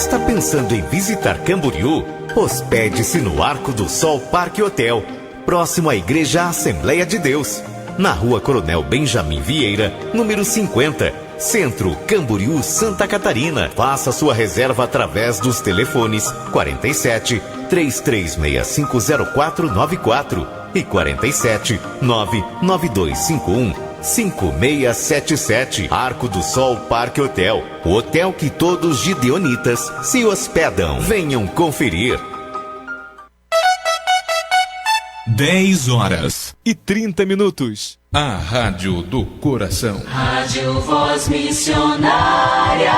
Está pensando em visitar Camboriú? Hospede-se no Arco do Sol Parque Hotel, próximo à Igreja Assembleia de Deus, na Rua Coronel Benjamin Vieira, número 50, Centro, Camboriú, Santa Catarina. Faça sua reserva através dos telefones 47 33650494 e 47 99251 5677. Arco do Sol Parque Hotel, o hotel que todos os gideonitas se hospedam. Venham conferir. 10h30. A Rádio do Coração. Rádio Voz Missionária.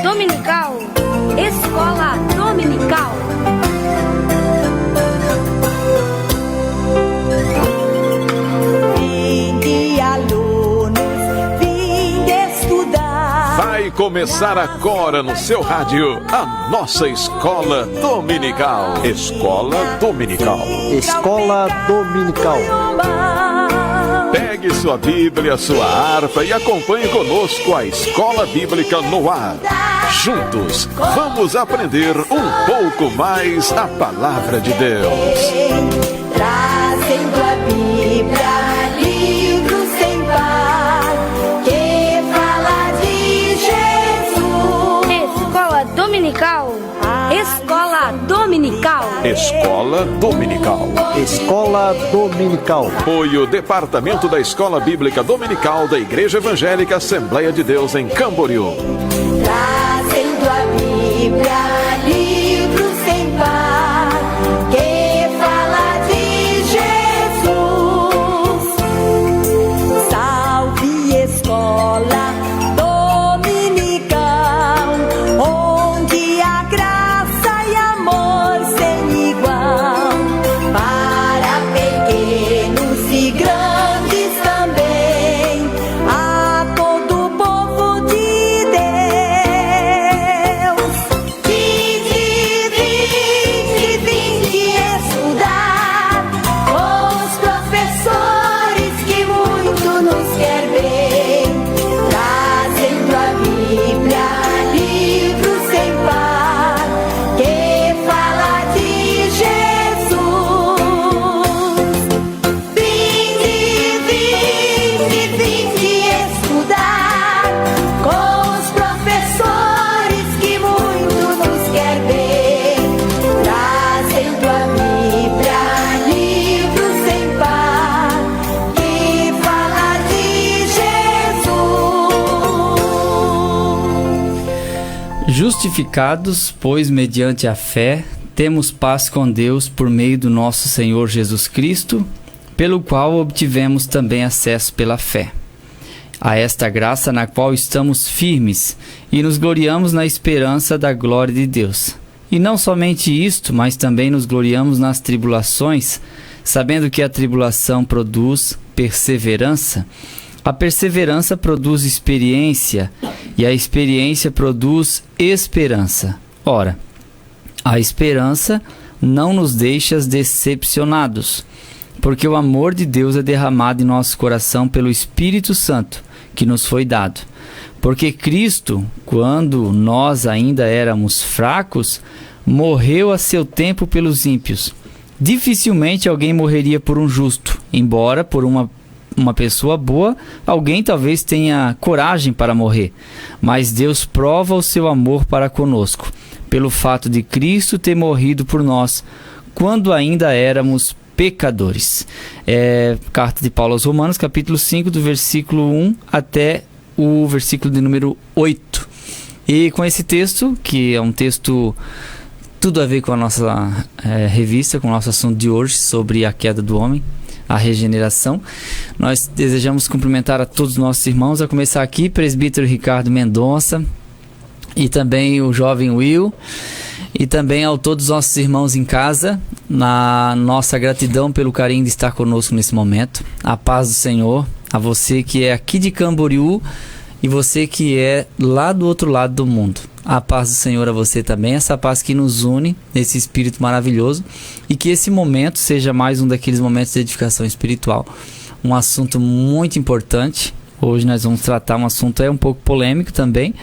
Dominical. Escola Dominical. Vinde, alunos, vinde estudar. Vai começar agora no seu rádio a nossa Escola Dominical. Escola Dominical. Escola Dominical. Pegue sua Bíblia, sua harpa e acompanhe conosco a Escola Bíblica no ar. Juntos, vamos aprender um pouco mais a Palavra de Deus. Trazendo a Bíblia, livro sem par, que fala de Jesus. Escola Dominical. Escola Dominical. Escola Dominical. Escola Dominical. Apoio Departamento da Escola Bíblica Dominical da Igreja Evangélica Assembleia de Deus em Camboriú. Trazendo a Bíblia, livro sem par, que fala de Jesus. Salve Escola Dominical, onde a graça e amor sem igual, para pequenos e grandes também, a todo o povo de Deus. Vinde estudar com os professores que muito nos quer bem, trazendo a Bíblia, livro sem par, que fala de Jesus. Vinde estudar com os professores que muito nos quer bem, trazendo a Bíblia, livro sem par, que fala de Jesus. Justificados, pois, mediante a fé, temos paz com Deus por meio do nosso Senhor Jesus Cristo, pelo qual obtivemos também acesso pela fé a esta graça na qual estamos firmes e nos gloriamos na esperança da glória de Deus. E não somente isto, mas também nos gloriamos nas tribulações, sabendo que a tribulação produz perseverança, a perseverança produz experiência, e a experiência produz esperança. Ora, a esperança não nos deixa decepcionados, porque o amor de Deus é derramado em nosso coração pelo Espírito Santo, que nos foi dado. Porque Cristo, quando nós ainda éramos fracos, morreu a seu tempo pelos ímpios. Dificilmente alguém morreria por um justo, embora por uma pessoa boa, alguém talvez tenha coragem para morrer. Mas Deus prova o seu amor para conosco, pelo fato de Cristo ter morrido por nós, quando ainda éramos pecadores. Carta de Paulo aos Romanos, capítulo 5, do versículo 1 até o versículo de número 8. E com esse texto, que é um texto tudo a ver com a nossa revista, com o nosso assunto de hoje, sobre a queda do homem, a regeneração, nós desejamos cumprimentar a todos os nossos irmãos, a começar aqui, presbítero Ricardo Mendonça, e também o jovem Will, e também a todos os nossos irmãos em casa, na nossa gratidão pelo carinho de estar conosco nesse momento. A paz do Senhor, a você que é aqui de Camboriú e você que é lá do outro lado do mundo. A paz do Senhor a você também, essa paz que nos une, esse espírito maravilhoso, e que esse momento seja mais um daqueles momentos de edificação espiritual. Um assunto muito importante. Hoje nós vamos tratar um assunto um pouco polêmico também,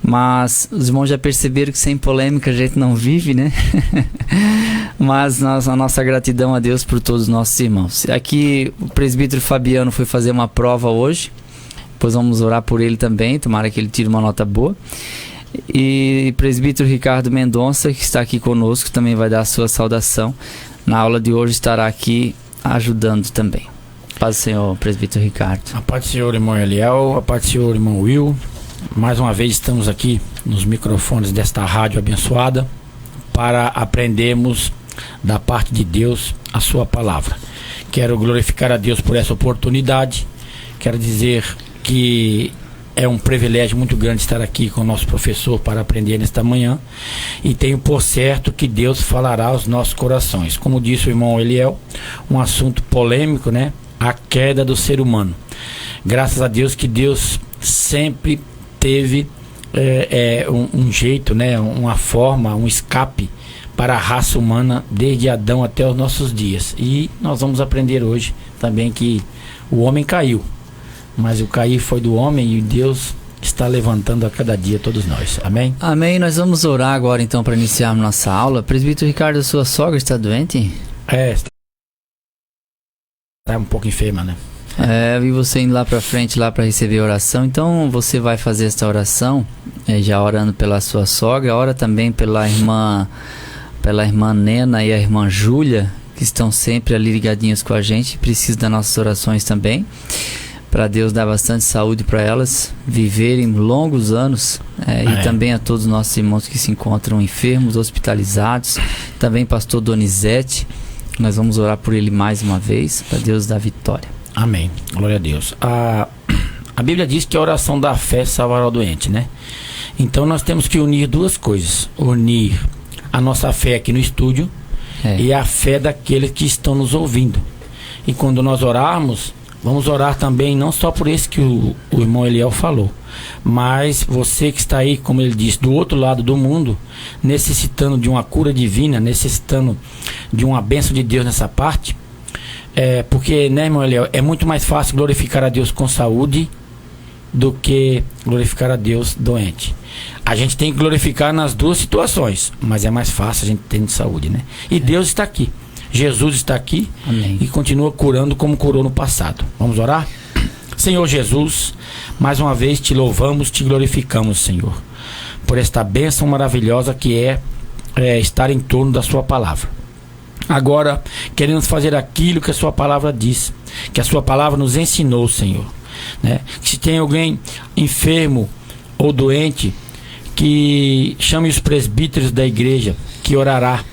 mas os irmãos já perceberam que sem polêmica a gente não vive, né? Mas a nossa gratidão a Deus por todos os nossos irmãos. Aqui o presbítero Fabiano foi fazer uma prova hoje, depois vamos orar por ele também, tomara que ele tire uma nota boa. E o presbítero Ricardo Mendonça, que está aqui conosco, também vai dar a sua saudação. Na aula de hoje estará aqui ajudando também. Paz do Senhor, presbítero Ricardo. A paz do Senhor, irmão Eliel, a paz do Senhor, irmão Will. Mais uma vez estamos aqui nos microfones desta rádio abençoada para aprendermos da parte de Deus a sua palavra. Quero glorificar a Deus por essa oportunidade. Quero dizer que é um privilégio muito grande estar aqui com o nosso professor para aprender nesta manhã, e tenho por certo que Deus falará aos nossos corações. Como disse o irmão Eliel, um assunto polêmico, né? A queda do ser humano. Graças a Deus que Deus sempre teve um jeito, né? Uma forma, um escape para a raça humana desde Adão até os nossos dias. E nós vamos aprender hoje também que o homem caiu, mas o cair foi do homem e Deus está levantando a cada dia todos nós. Amém? Amém. Nós vamos orar agora então para iniciarmos nossa aula. Presbítero Ricardo, sua sogra está doente? Está um pouco enferma, né? Eu vi você indo lá para frente lá para receber a oração. Então você vai fazer esta oração, já orando pela sua sogra. Ora também pela irmã Nena e a irmã Júlia, que estão sempre ali ligadinhas com a gente. Precisa das nossas orações também, para Deus dar bastante saúde para elas viverem longos anos, e também a todos os nossos irmãos que se encontram enfermos, hospitalizados, também pastor Donizete, nós vamos orar por ele mais uma vez, para Deus dar vitória. Amém, glória a Deus. A Bíblia diz que a oração da fé salvará o doente, né? Então nós temos que unir duas coisas: unir a nossa fé aqui no estúdio e a fé daqueles que estão nos ouvindo. E quando nós orarmos, vamos orar também não só por esse que o irmão Eliel falou, mas você que está aí, como ele disse, do outro lado do mundo, necessitando de uma cura divina, necessitando de uma bênção de Deus nessa parte, porque, né, irmão Eliel, é muito mais fácil glorificar a Deus com saúde do que glorificar a Deus doente. A gente tem que glorificar nas duas situações, mas é mais fácil a gente ter de saúde, né? E Deus está aqui. Jesus está aqui. Amém. E continua curando como curou no passado. Vamos orar? Senhor Jesus, mais uma vez te louvamos, te glorificamos, Senhor, por esta bênção maravilhosa que é estar em torno da sua palavra. Agora queremos fazer aquilo que a sua palavra diz, que a sua palavra nos ensinou, Senhor, né? Que se tem alguém enfermo ou doente, que chame os presbíteros da igreja, que orará,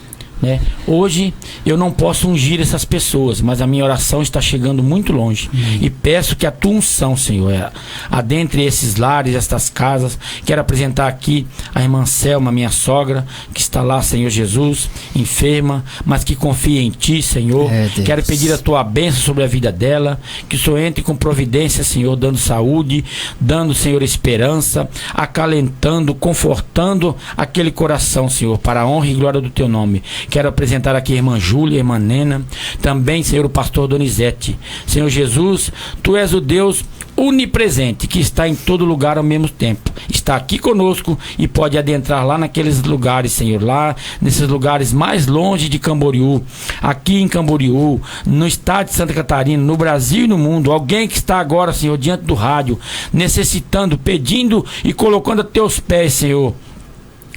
né? Hoje eu não posso ungir essas pessoas, mas a minha oração está chegando muito longe. E peço que a tua unção, Senhor, adentre esses lares, estas casas. Quero apresentar aqui a irmã Selma, minha sogra, que está lá, Senhor Jesus, enferma, mas que confia em ti, Senhor. Quero pedir a tua bênção sobre a vida dela, que o Senhor entre com providência, Senhor, dando saúde, dando, Senhor, esperança, acalentando, confortando aquele coração, Senhor, para a honra e glória do teu nome. Quero apresentar aqui a irmã Júlia, a irmã Nena, também, Senhor, o pastor Donizete. Senhor Jesus, tu és o Deus onipresente, que está em todo lugar ao mesmo tempo. Está aqui conosco e pode adentrar lá naqueles lugares, Senhor, lá nesses lugares mais longe de Camboriú, aqui em Camboriú, no estado de Santa Catarina, no Brasil e no mundo. Alguém que está agora, Senhor, diante do rádio, necessitando, pedindo e colocando a teus pés, Senhor,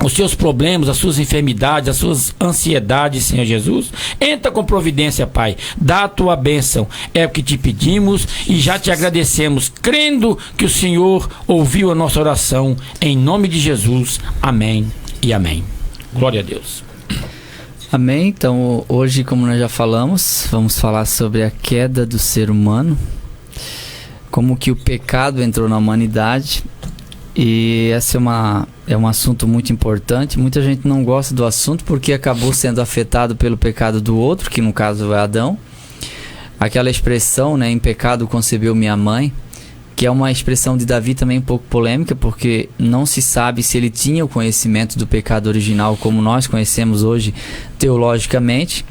os seus problemas, as suas enfermidades, as suas ansiedades, Senhor Jesus. Entra com providência, Pai. Dá a tua bênção. É o que te pedimos e já te agradecemos, crendo que o Senhor ouviu a nossa oração. Em nome de Jesus. Amém e amém. Glória a Deus. Amém. Então, hoje, como nós já falamos, vamos falar sobre a queda do ser humano, como que o pecado entrou na humanidade. E esse é um assunto muito importante. Muita gente não gosta do assunto porque acabou sendo afetado pelo pecado do outro, que no caso é Adão. Aquela expressão, né, em pecado concebeu minha mãe, que é uma expressão de Davi também um pouco polêmica, porque não se sabe se ele tinha o conhecimento do pecado original como nós conhecemos hoje teologicamente,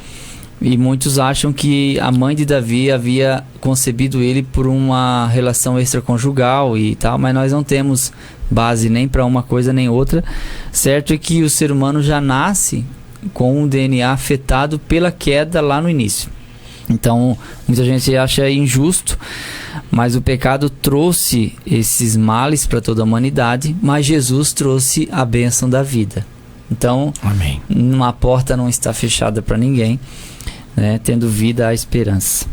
e muitos acham que a mãe de Davi havia concebido ele por uma relação extraconjugal e tal, mas nós não temos base nem para uma coisa nem outra. Certo é que o ser humano já nasce com um DNA afetado pela queda lá no início. Então, muita gente acha injusto, mas o pecado trouxe esses males para toda a humanidade, mas Jesus trouxe a bênção da vida. Então, amém. Uma porta não está fechada para ninguém, né? Tendo vida, há esperança.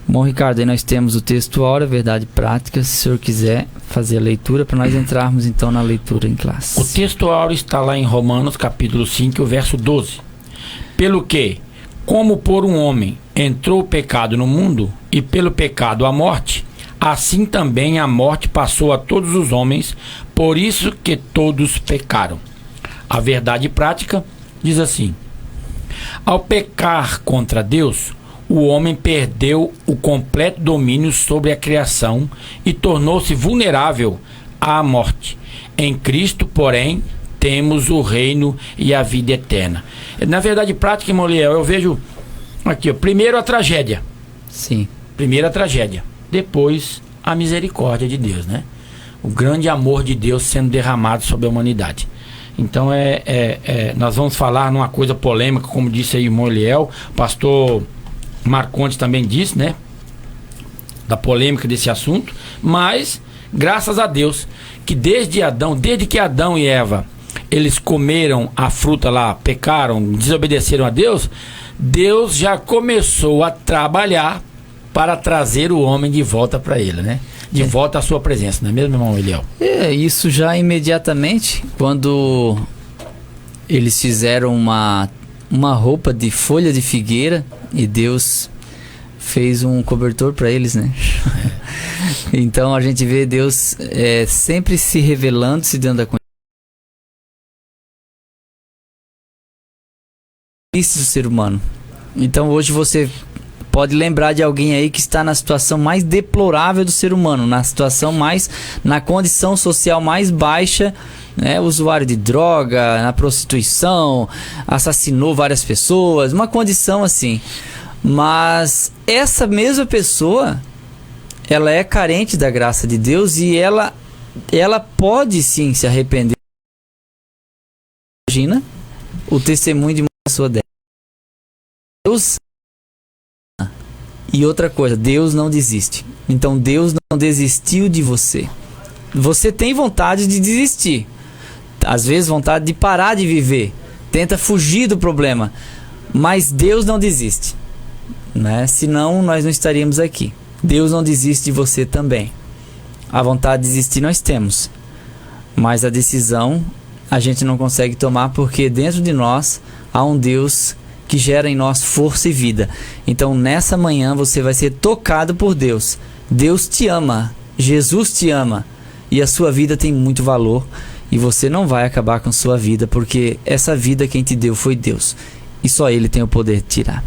Bom, Ricardo, aí nós temos o texto Hora, Verdade Prática. Se o senhor quiser fazer a leitura, para nós entrarmos então na leitura em classe. O texto áureo está lá em Romanos, capítulo 5, o verso 12. Pelo que, como por um homem entrou o pecado no mundo, e pelo pecado a morte, assim também a morte passou a todos os homens, por isso que todos pecaram. A verdade prática diz assim: ao pecar contra Deus, o homem perdeu o completo domínio sobre a criação e tornou-se vulnerável à morte. Em Cristo, porém, temos o reino e a vida eterna. Na verdade prática, irmão Liel, eu vejo aqui, ó, primeiro a tragédia. Sim. Primeiro a tragédia, depois a misericórdia de Deus, né? O grande amor de Deus sendo derramado sobre a humanidade. Então nós vamos falar numa coisa polêmica, como disse aí o irmão Eliel, o pastor Marcondes também disse, né? Da polêmica desse assunto, mas graças a Deus que desde que Adão e Eva eles comeram a fruta lá, pecaram, desobedeceram a Deus, Deus já começou a trabalhar para trazer o homem de volta para ele, né? De volta à sua presença, não é mesmo, irmão Eliel? Isso já imediatamente, quando eles fizeram uma roupa de folha de figueira e Deus fez um cobertor para eles, né? Então a gente vê Deus sempre se revelando, se dando a conhecer do ser humano. Então hoje você pode lembrar de alguém aí que está na situação mais deplorável do ser humano, na condição social mais baixa, né? Usuário de droga, na prostituição, assassinou várias pessoas, uma condição assim. Mas essa mesma pessoa, ela é carente da graça de Deus e ela pode sim se arrepender. Imagina o testemunho de uma pessoa dela. Deus. E outra coisa, Deus não desiste. Então Deus não desistiu de você. Você tem vontade de desistir, às vezes vontade de parar de viver, tenta fugir do problema, mas Deus não desiste, né? Senão nós não estaríamos aqui. Deus não desiste de você também. A vontade de desistir nós temos, mas a decisão a gente não consegue tomar, porque dentro de nós há um Deus que gera em nós força e vida. Então nessa manhã você vai ser tocado por Deus. Deus te ama, Jesus te ama, e a sua vida tem muito valor, e você não vai acabar com sua vida, porque essa vida quem te deu foi Deus, e só Ele tem o poder de tirar.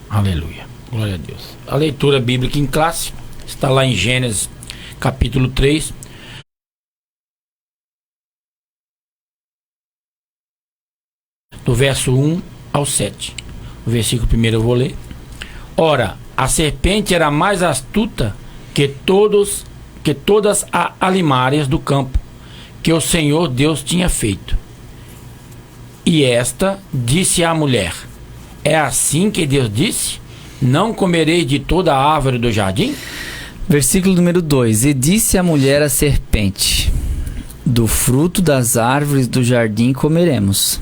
Aleluia, glória a Deus. A leitura bíblica em classe está lá em Gênesis capítulo 3, do verso 1 ao 7. O versículo primeiro eu vou ler. Ora, a serpente era mais astuta que todas as alimárias do campo que o Senhor Deus tinha feito. E esta disse à mulher: é assim que Deus disse: não comereis de toda a árvore do jardim? Versículo número 2. E disse a mulher à serpente: do fruto das árvores do jardim comeremos.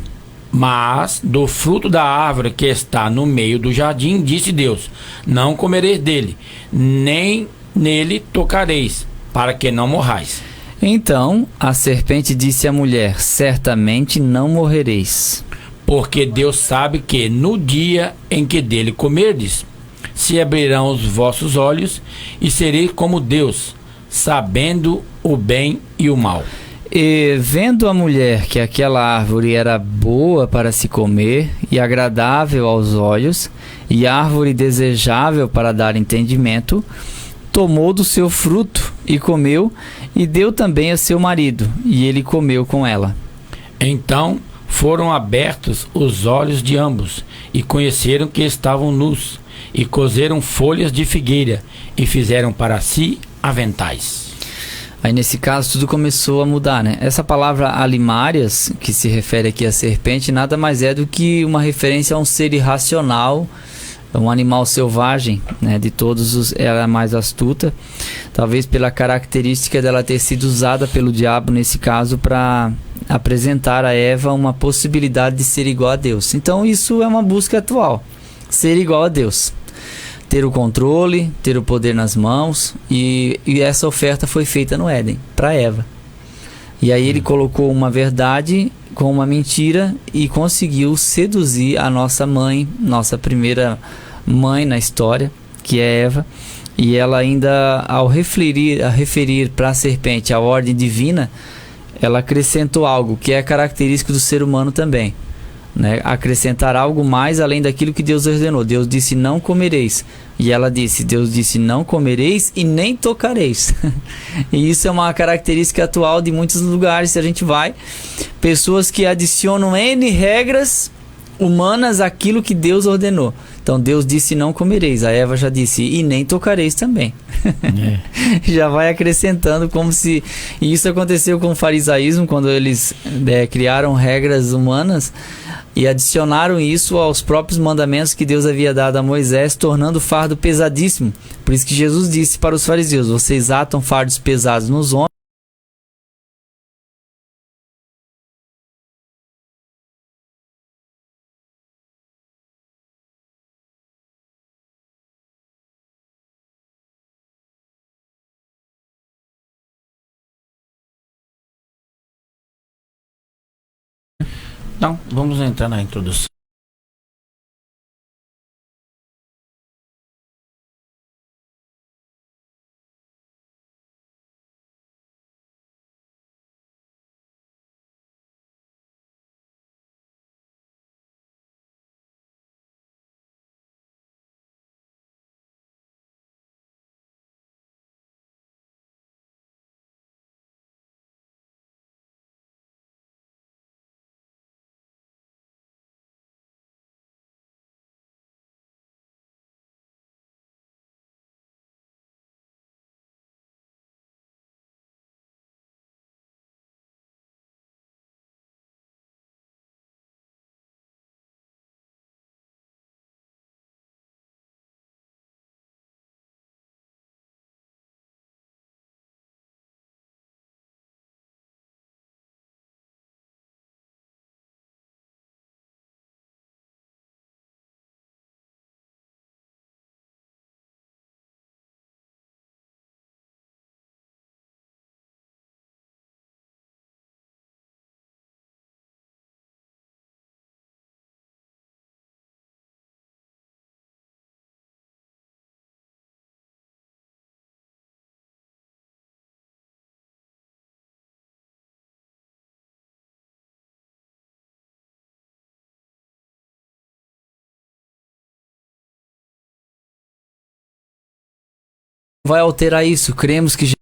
Mas do fruto da árvore que está no meio do jardim, disse Deus: não comereis dele, nem nele tocareis, para que não morrais. Então a serpente disse à mulher: certamente não morrereis. Porque Deus sabe que no dia em que dele comerdes, se abrirão os vossos olhos, e sereis como Deus, sabendo o bem e o mal. E vendo a mulher que aquela árvore era boa para se comer e agradável aos olhos, e árvore desejável para dar entendimento, tomou do seu fruto e comeu, e deu também a seu marido, e ele comeu com ela. Então foram abertos os olhos de ambos, e conheceram que estavam nus, e coseram folhas de figueira, e fizeram para si aventais. Aí nesse caso tudo começou a mudar, né? Essa palavra alimárias, que se refere aqui à serpente, nada mais é do que uma referência a um ser irracional, um animal selvagem, né? De todos ela é a mais astuta, talvez pela característica dela ter sido usada pelo diabo nesse caso para apresentar a Eva uma possibilidade de ser igual a Deus. Então isso é uma busca atual, ser igual a Deus, ter o controle, ter o poder nas mãos, e essa oferta foi feita no Éden, para Eva. E aí ele colocou uma verdade com uma mentira e conseguiu seduzir a nossa mãe, nossa primeira mãe na história, que é Eva. E ela ainda, ao referir para a serpente a ordem divina, ela acrescentou algo que é característico do ser humano também, né? Acrescentar algo mais além daquilo que Deus ordenou. Deus disse: não comereis, e ela disse: Deus disse: não comereis e nem tocareis. E isso é uma característica atual de muitos lugares. Se a gente vai, pessoas que adicionam N regras humanas àquilo que Deus ordenou. Então Deus disse: não comereis, a Eva já disse: e nem tocareis também. Já vai acrescentando, como se... E isso aconteceu com o farisaísmo, quando eles criaram regras humanas e adicionaram isso aos próprios mandamentos que Deus havia dado a Moisés, tornando o fardo pesadíssimo. Por isso que Jesus disse para os fariseus: vocês atam fardos pesados nos homens, Então, vamos entrar na introdução. vai alterar isso. Cremos que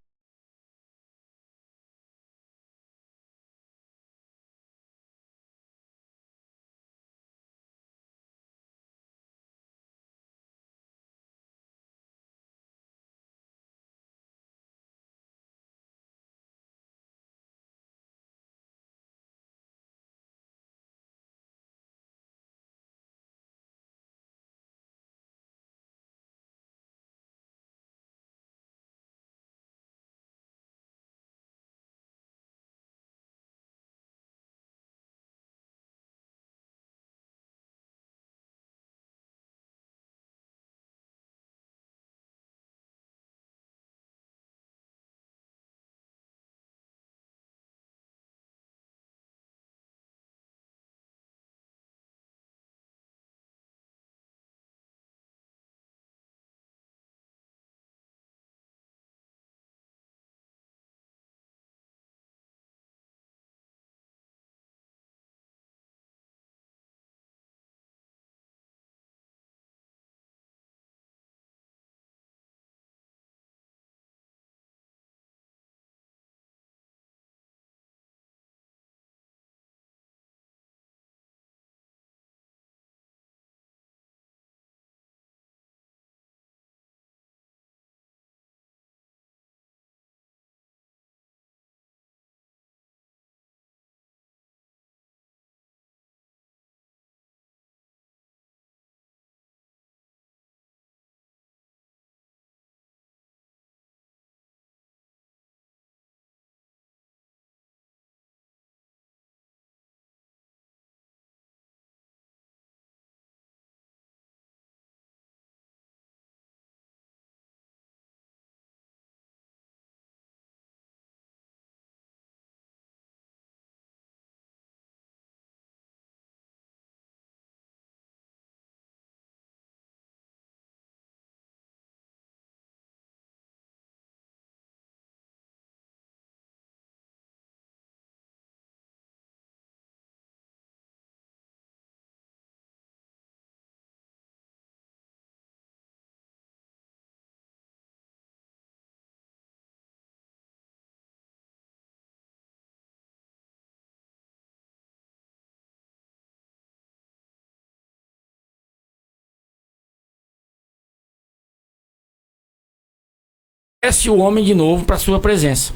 trouxesse o homem de novo para a sua presença.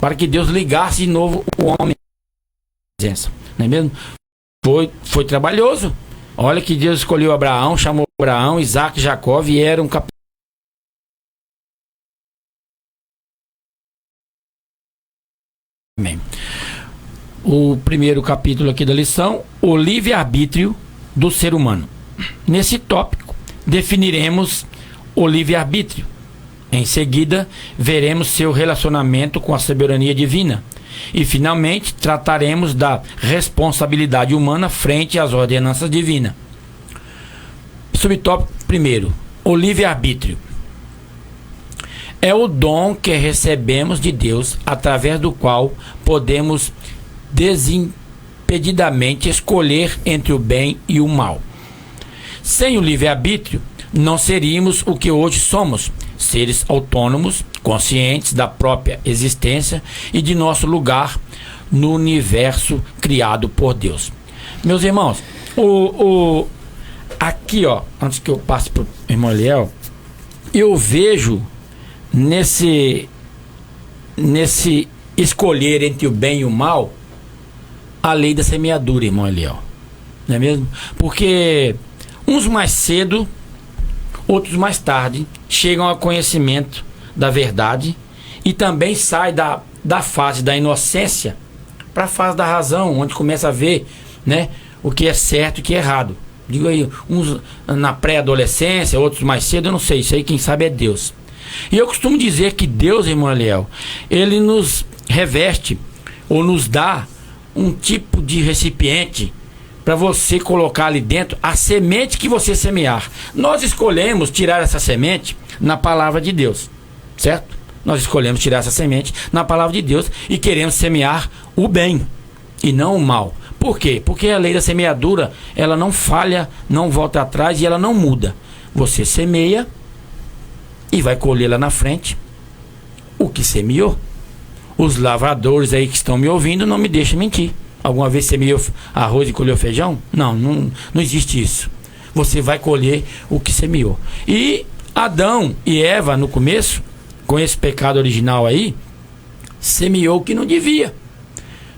Para que Deus ligasse de novo o homem à presença. Não é mesmo? Foi trabalhoso. Olha que Deus escolheu Abraão, chamou Abraão, Isaac e Jacó, vieram Amém. O primeiro capítulo aqui da lição, o livre-arbítrio do ser humano. Nesse tópico, definiremos o livre-arbítrio. Em seguida, veremos seu relacionamento com a soberania divina. E, finalmente, trataremos da responsabilidade humana frente às ordenanças divinas. Subtópico primeiro, o livre-arbítrio. É o dom que recebemos de Deus, através do qual podemos desimpedidamente escolher entre o bem e o mal. Sem o livre-arbítrio, não seríamos o que hoje somos, seres autônomos, conscientes da própria existência e de nosso lugar no universo criado por Deus. Meus irmãos, aqui, antes que eu passe para o irmão Eliel, eu vejo nesse escolher entre o bem e o mal a lei da semeadura, irmão Eliel, não é mesmo? Porque uns mais cedo, outros mais tarde chegam ao conhecimento da verdade e também saem da fase da inocência para a fase da razão, onde começa a ver, né, o que é certo e o que é errado. Digo aí, uns na pré-adolescência, outros mais cedo, eu não sei, isso aí quem sabe é Deus. E eu costumo dizer que Deus, irmão Eliel, ele nos reveste ou nos dá um tipo de recipiente para você colocar ali dentro a semente que você semear. Nós escolhemos tirar essa semente na palavra de Deus, certo? Nós escolhemos tirar essa semente na palavra de Deus e queremos semear o bem e não o mal. Por quê? Porque a lei da semeadura, ela não falha, não volta atrás e ela não muda. Você semeia e vai colher lá na frente o que semeou. Os lavradores aí que estão me ouvindo não me deixem mentir. Alguma vez semeou arroz e colheu feijão? Não existe isso. Você vai colher o que semeou. E Adão e Eva, no começo, com esse pecado original aí, semeou o que não devia.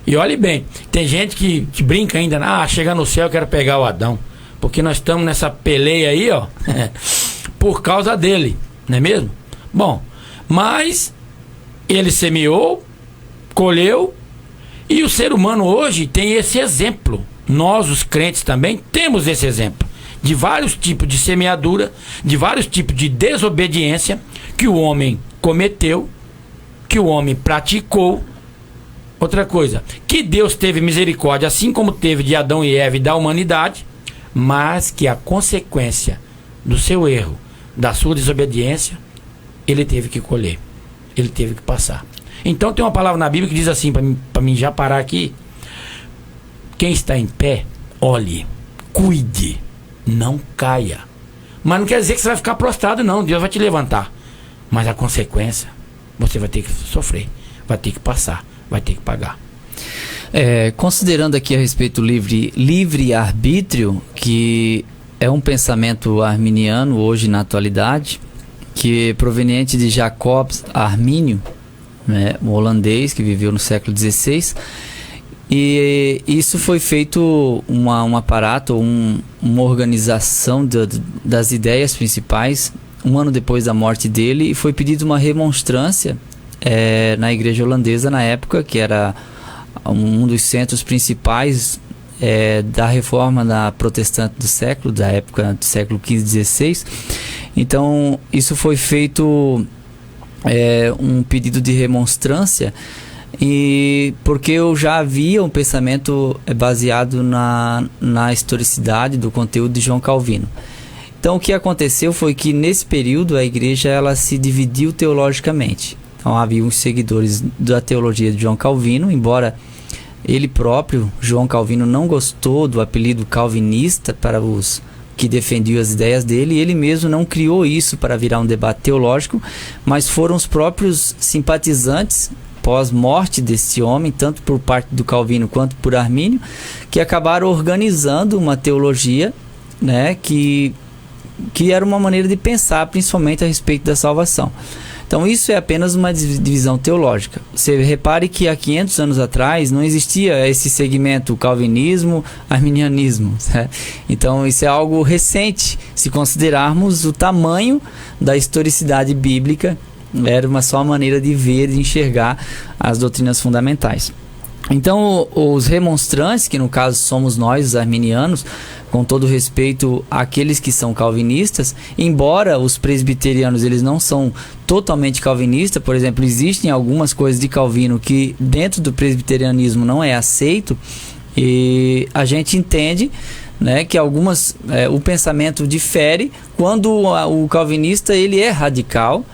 E olhe bem, tem gente que brinca ainda, chegar no céu eu quero pegar o Adão. Porque nós estamos nessa peleia aí, por causa dele, não é mesmo? Bom, mas ele semeou, colheu, e o ser humano hoje tem esse exemplo. Nós, os crentes, também temos esse exemplo de vários tipos de semeadura, de vários tipos de desobediência que o homem cometeu, que o homem praticou. Outra coisa, que Deus teve misericórdia, assim como teve de Adão e Eva e da humanidade, mas que a consequência do seu erro, da sua desobediência, ele teve que colher, ele teve que passar. Então tem uma palavra na Bíblia que diz assim, para mim já parar aqui: quem está em pé, olhe, cuide, não caia. Mas não quer dizer que você vai ficar prostrado, não. Deus vai te levantar, mas a consequência você vai ter que sofrer, vai ter que passar, vai ter que pagar. Considerando aqui a respeito do livre-arbítrio, que é um pensamento arminiano hoje na atualidade, que é proveniente de Jacob Arminio, né, um holandês que viveu no século XVI, e isso foi feito um aparato, uma organização das ideias principais um ano depois da morte dele, e foi pedido uma remonstrância na igreja holandesa na época, que era um dos centros principais da reforma da protestante do século, da época do século XV e XVI. Então isso foi feito um pedido de remonstrância, e porque eu já havia um pensamento baseado na historicidade do conteúdo de João Calvino. Então o que aconteceu foi que nesse período a igreja ela se dividiu teologicamente. Então havia os seguidores da teologia de João Calvino, embora ele próprio, João Calvino, não gostou do apelido calvinista para os que defendiam as ideias dele, e ele mesmo não criou isso para virar um debate teológico, mas foram os próprios simpatizantes pós-morte desse homem, tanto por parte do Calvino quanto por Armínio, que acabaram organizando uma teologia, né, que era uma maneira de pensar principalmente a respeito da salvação. Então isso é apenas uma divisão teológica. Você repare que há 500 anos atrás não existia esse segmento calvinismo, arminianismo, né? Então isso é algo recente, se considerarmos o tamanho da historicidade bíblica. Era uma só maneira de ver, de enxergar as doutrinas fundamentais. Então os remonstrantes, que no caso somos nós, os arminianos, com todo respeito àqueles que são calvinistas, embora os presbiterianos eles não são totalmente calvinistas, por exemplo, existem algumas coisas de Calvino que dentro do presbiterianismo não é aceito, e a gente entende, né, que o pensamento difere quando o calvinista ele é radical,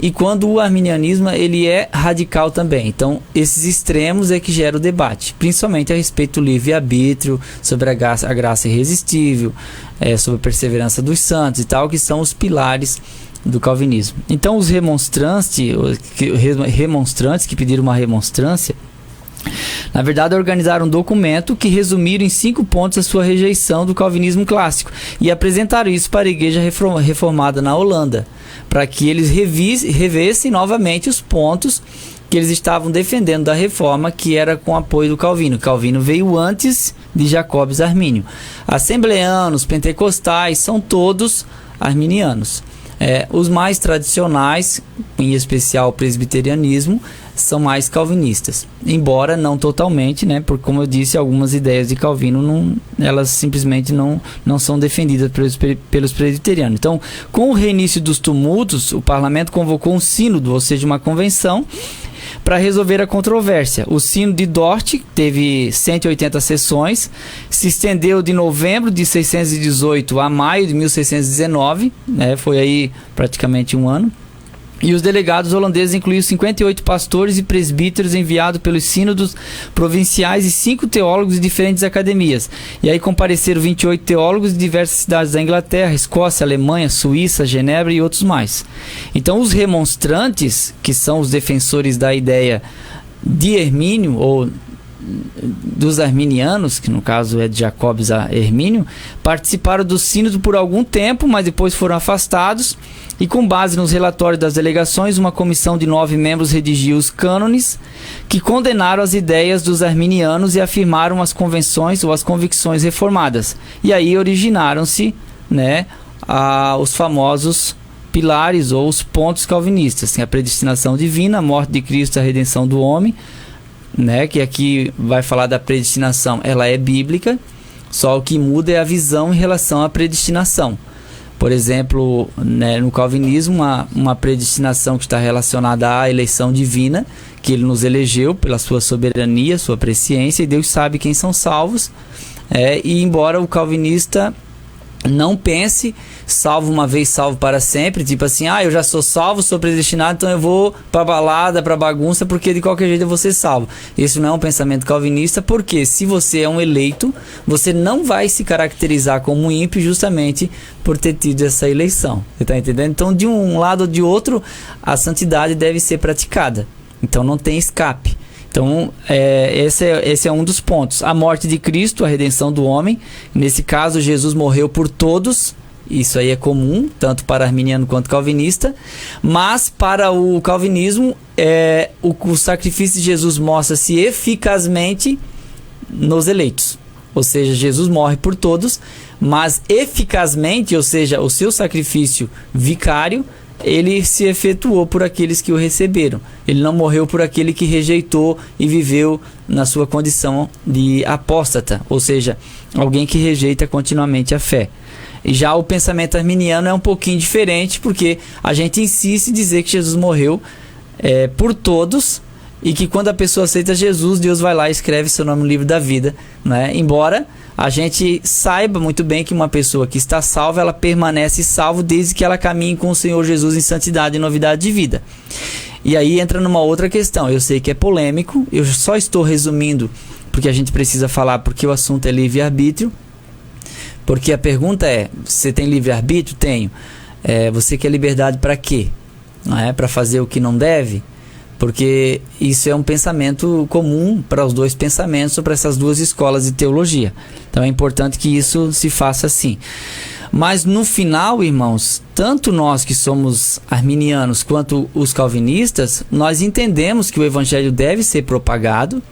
e quando o arminianismo ele é radical também. Então esses extremos é que geram o debate, principalmente a respeito do livre-arbítrio, sobre a graça irresistível, sobre a perseverança dos santos e tal, que são os pilares do calvinismo. Então os remonstrantes que pediram uma remonstrância, na verdade organizaram um documento que resumiram em 5 pontos a sua rejeição do calvinismo clássico e apresentaram isso para a igreja reformada na Holanda, para que eles revessem novamente os pontos que eles estavam defendendo da reforma, que era com apoio do Calvino. Calvino veio antes de Jacobus Armínio. Assembleanos, pentecostais, são todos arminianos. Os mais tradicionais, em especial o presbiterianismo, são mais calvinistas, embora não totalmente, né? Porque, como eu disse, algumas ideias de Calvino elas simplesmente não são defendidas pelos presbiterianos. Então, com o reinício dos tumultos, o parlamento convocou um sínodo, ou seja, uma convenção, para resolver a controvérsia. O sínodo de Dort teve 180 sessões, se estendeu de novembro de 618 a maio de 1619, né? Foi aí praticamente um ano. E os delegados holandeses incluíam 58 pastores e presbíteros enviados pelos sínodos provinciais e 5 teólogos de diferentes academias. E aí compareceram 28 teólogos de diversas cidades da Inglaterra, Escócia, Alemanha, Suíça, Genebra e outros mais. Então os remonstrantes, que são os defensores da ideia de Hermínio, ou dos arminianos, que no caso é de Jacobus a Hermínio, participaram do sínodo por algum tempo, mas depois foram afastados, e com base nos relatórios das delegações, uma comissão de 9 membros redigiu os cânones que condenaram as ideias dos arminianos e afirmaram as convenções ou as convicções reformadas. E aí originaram-se, né, os famosos pilares ou os pontos calvinistas, a predestinação divina, a morte de Cristo, a redenção do homem, né, que aqui vai falar da predestinação, ela é bíblica, só o que muda é a visão em relação à predestinação. Por exemplo, né, no calvinismo, uma predestinação que está relacionada à eleição divina, que ele nos elegeu pela sua soberania, sua presciência, e Deus sabe quem são salvos. E embora o calvinista não pense salvo uma vez, salvo para sempre, tipo assim, eu já sou salvo, sou predestinado, então eu vou pra balada, pra bagunça, porque de qualquer jeito eu vou ser salvo. Isso não é um pensamento calvinista, porque se você é um eleito, você não vai se caracterizar como ímpio justamente por ter tido essa eleição. Você tá entendendo? Então, de um lado ou de outro, a santidade deve ser praticada. Então não tem escape. Então, esse é um dos pontos. A morte de Cristo, a redenção do homem. Nesse caso, Jesus morreu por todos. Isso aí é comum, tanto para arminiano quanto calvinista. Mas, para o calvinismo, o sacrifício de Jesus mostra-se eficazmente nos eleitos. Ou seja, Jesus morre por todos, mas eficazmente, ou seja, o seu sacrifício vicário, ele se efetuou por aqueles que o receberam. Ele não morreu por aquele que rejeitou e viveu na sua condição de apóstata, ou seja, alguém que rejeita continuamente a fé. E já o pensamento arminiano é um pouquinho diferente, porque a gente insiste em dizer que Jesus morreu por todos, e que quando a pessoa aceita Jesus, Deus vai lá e escreve seu nome no livro da vida, né? Embora a gente saiba muito bem que uma pessoa que está salva, ela permanece salva desde que ela caminhe com o Senhor Jesus em santidade e novidade de vida. E aí entra numa outra questão. Eu sei que é polêmico, eu só estou resumindo porque a gente precisa falar, porque o assunto é livre-arbítrio. Porque a pergunta é, você tem livre-arbítrio? Tenho. Você quer liberdade para quê? Não é? Para fazer o que não deve? Porque isso é um pensamento comum para os dois pensamentos ou para essas duas escolas de teologia. Então é importante que isso se faça assim. Mas no final, irmãos, tanto nós que somos arminianos quanto os calvinistas, nós entendemos que o evangelho deve ser propagado,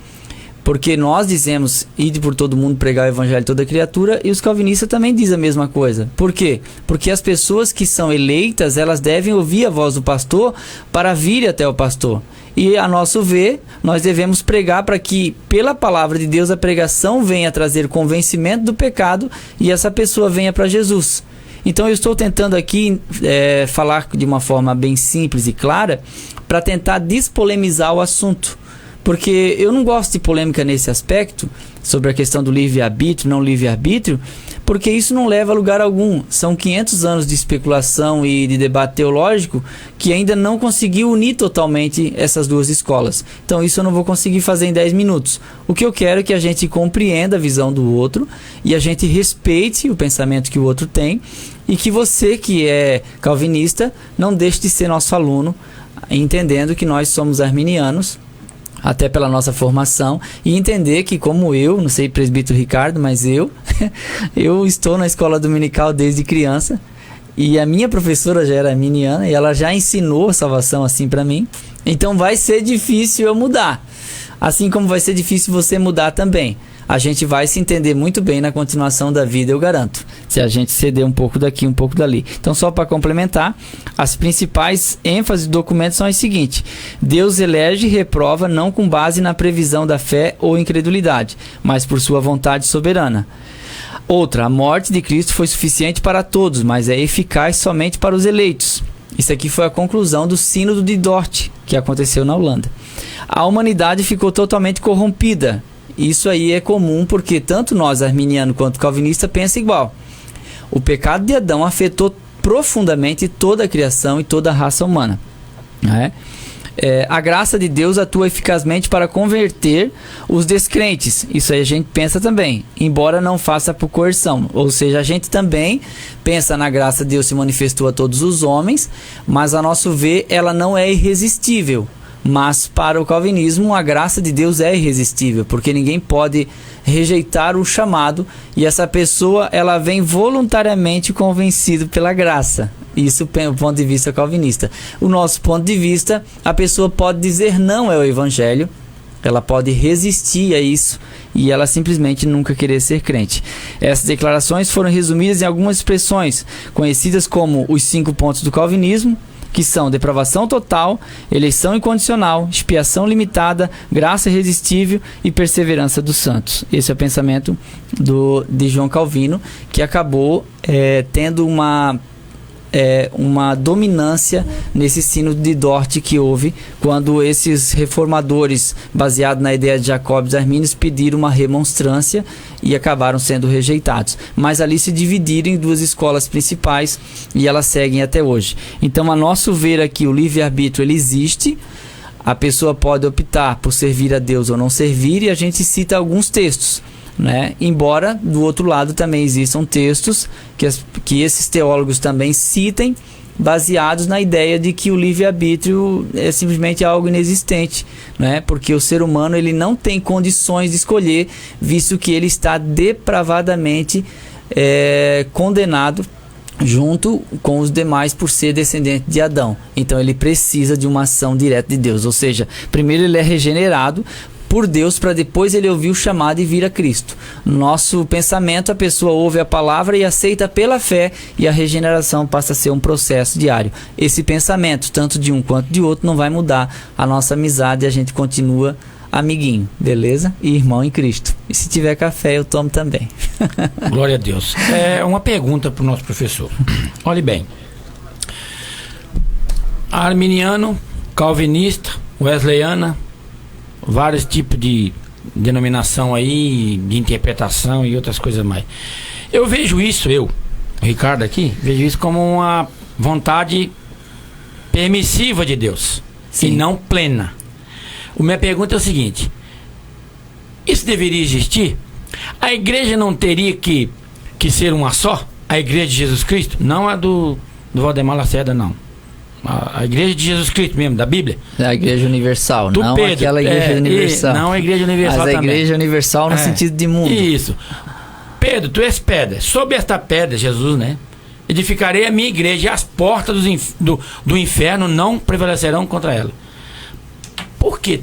porque nós dizemos, ide por todo mundo pregar o evangelho a toda criatura, e os calvinistas também dizem a mesma coisa. Por quê? Porque as pessoas que são eleitas, elas devem ouvir a voz do pastor para vir até o pastor. E a nosso ver, nós devemos pregar para que, pela palavra de Deus, a pregação venha trazer convencimento do pecado e essa pessoa venha para Jesus. Então eu estou tentando aqui falar de uma forma bem simples e clara para tentar despolemizar o assunto. Porque eu não gosto de polêmica nesse aspecto, sobre a questão do livre-arbítrio, não livre-arbítrio, porque isso não leva a lugar algum. São 500 anos de especulação e de debate teológico que ainda não conseguiu unir totalmente essas duas escolas. Então isso eu não vou conseguir fazer em 10 minutos. O que eu quero é que a gente compreenda a visão do outro e a gente respeite o pensamento que o outro tem, e que você que é calvinista não deixe de ser nosso aluno, entendendo que nós somos arminianos, até pela nossa formação, e entender que, como eu, não sei presbítero Ricardo, mas eu estou na escola dominical desde criança, e a minha professora já era arminiana, e ela já ensinou a salvação assim para mim, então vai ser difícil eu mudar, assim como vai ser difícil você mudar também. A gente vai se entender muito bem na continuação da vida, eu garanto, se a gente ceder um pouco daqui, um pouco dali. Então, só para complementar, as principais ênfases do documento são as seguintes: Deus elege e reprova não com base na previsão da fé ou incredulidade, mas por sua vontade soberana. Outra, a morte de Cristo foi suficiente para todos, mas é eficaz somente para os eleitos. Isso aqui foi a conclusão do Sínodo de Dort, que aconteceu na Holanda. A humanidade ficou totalmente corrompida. Isso aí é comum porque tanto nós, arminiano quanto calvinista, pensam igual. O pecado de Adão afetou profundamente toda a criação e toda a raça humana. A graça de Deus atua eficazmente para converter os descrentes. Isso aí a gente pensa também, embora não faça por coerção. Ou seja, a gente também pensa na graça de Deus se manifestou a todos os homens, mas a nosso ver ela não é irresistível. Mas para o calvinismo a graça de Deus é irresistível, porque ninguém pode rejeitar o chamado, e essa pessoa ela vem voluntariamente convencido pela graça. Isso do ponto de vista calvinista. O nosso ponto de vista, a pessoa pode dizer não ao evangelho, ela pode resistir a isso e ela simplesmente nunca querer ser crente. Essas declarações foram resumidas em algumas expressões conhecidas como os 5 pontos do calvinismo, que são depravação total, eleição incondicional, expiação limitada, graça irresistível e perseverança dos santos. Esse é o pensamento de João Calvino, que acabou tendo uma dominância nesse sínodo de Dort que houve quando esses reformadores, baseados na ideia de Jacobus Arminius, pediram uma remonstrância e acabaram sendo rejeitados. Mas ali se dividiram em 2 escolas principais e elas seguem até hoje. Então, a nosso ver aqui, o livre-arbítrio ele existe. A pessoa pode optar por servir a Deus ou não servir, e a gente cita alguns textos, né? Embora do outro lado também existam textos que esses teólogos também citem, baseados na ideia de que o livre-arbítrio é simplesmente algo inexistente, né? Porque o ser humano ele não tem condições de escolher, visto que ele está depravadamente condenado junto com os demais por ser descendente de Adão. Então ele precisa de uma ação direta de Deus, ou seja, primeiro ele é regenerado por Deus para depois ele ouvir o chamado e vir a Cristo. No nosso pensamento, a pessoa ouve a palavra e aceita pela fé, e a regeneração passa a ser um processo diário. Esse pensamento, tanto de um quanto de outro, não vai mudar a nossa amizade, e a gente continua amiguinho, beleza? E irmão em Cristo. E se tiver café, eu tomo também. Glória a Deus. Uma pergunta para o nosso professor. Olhe bem. Arminiano, calvinista, wesleyana, vários tipos de denominação aí, de interpretação e outras coisas mais. Eu vejo isso, o Ricardo aqui, vejo isso como uma vontade permissiva de Deus. Sim. E não plena. A minha pergunta é o seguinte: isso deveria existir? A igreja não teria que ser uma só? A igreja de Jesus Cristo? Não a do Valdemar Lacerda, não. A igreja de Jesus Cristo mesmo, da Bíblia. A igreja universal, não Pedro, aquela igreja universal. Não a igreja universal mas a também. igreja universal no sentido de mundo. Isso. Pedro, tu és pedra. Sob esta pedra, Jesus, né? Edificarei a minha igreja e as portas do inferno não prevalecerão contra ela. Por que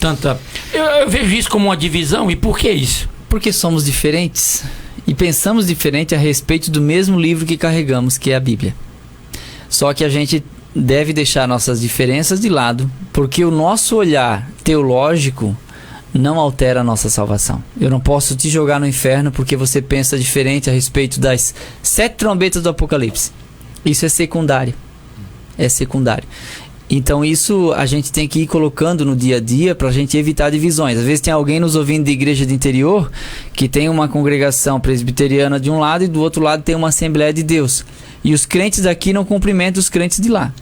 tanta... Eu vejo isso como uma divisão. E por que isso? Porque somos diferentes e pensamos diferente a respeito do mesmo livro que carregamos, que é a Bíblia. Só que a gente deve deixar nossas diferenças de lado, porque o nosso olhar teológico não altera a nossa salvação. Eu não posso te jogar no inferno porque você pensa diferente a respeito das 7 trombetas do Apocalipse. Isso é secundário. É secundário. Então isso a gente tem que ir colocando no dia a dia para a gente evitar divisões. Às vezes tem alguém nos ouvindo de igreja de interior que tem uma congregação presbiteriana de um lado e do outro lado tem uma Assembleia de Deus. E os crentes daqui não cumprimentam os crentes de lá.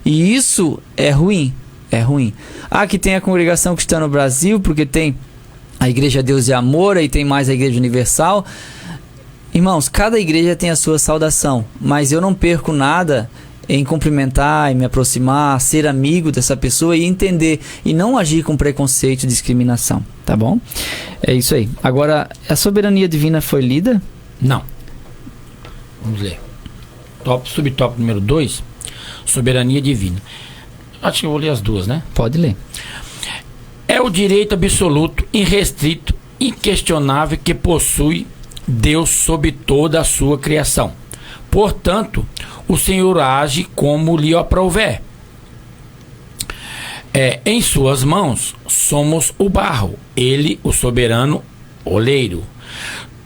E isso é ruim. É ruim. Que tem a congregação cristã no Brasil, porque tem a Igreja Deus e Amor, e tem mais a Igreja Universal. Irmãos, cada igreja tem a sua saudação, mas eu não perco nada em cumprimentar, em me aproximar, ser amigo dessa pessoa e entender, e não agir com preconceito e discriminação, tá bom? É isso aí. Agora, a soberania divina foi lida? Não. Vamos ler. Subtópico número 2, soberania divina. Acho que eu vou ler as duas, né? Pode ler. É o direito absoluto, irrestrito, inquestionável que possui Deus sobre toda a sua criação. Portanto, o Senhor age como lhe aprouver. Em suas mãos somos o barro, ele o soberano oleiro.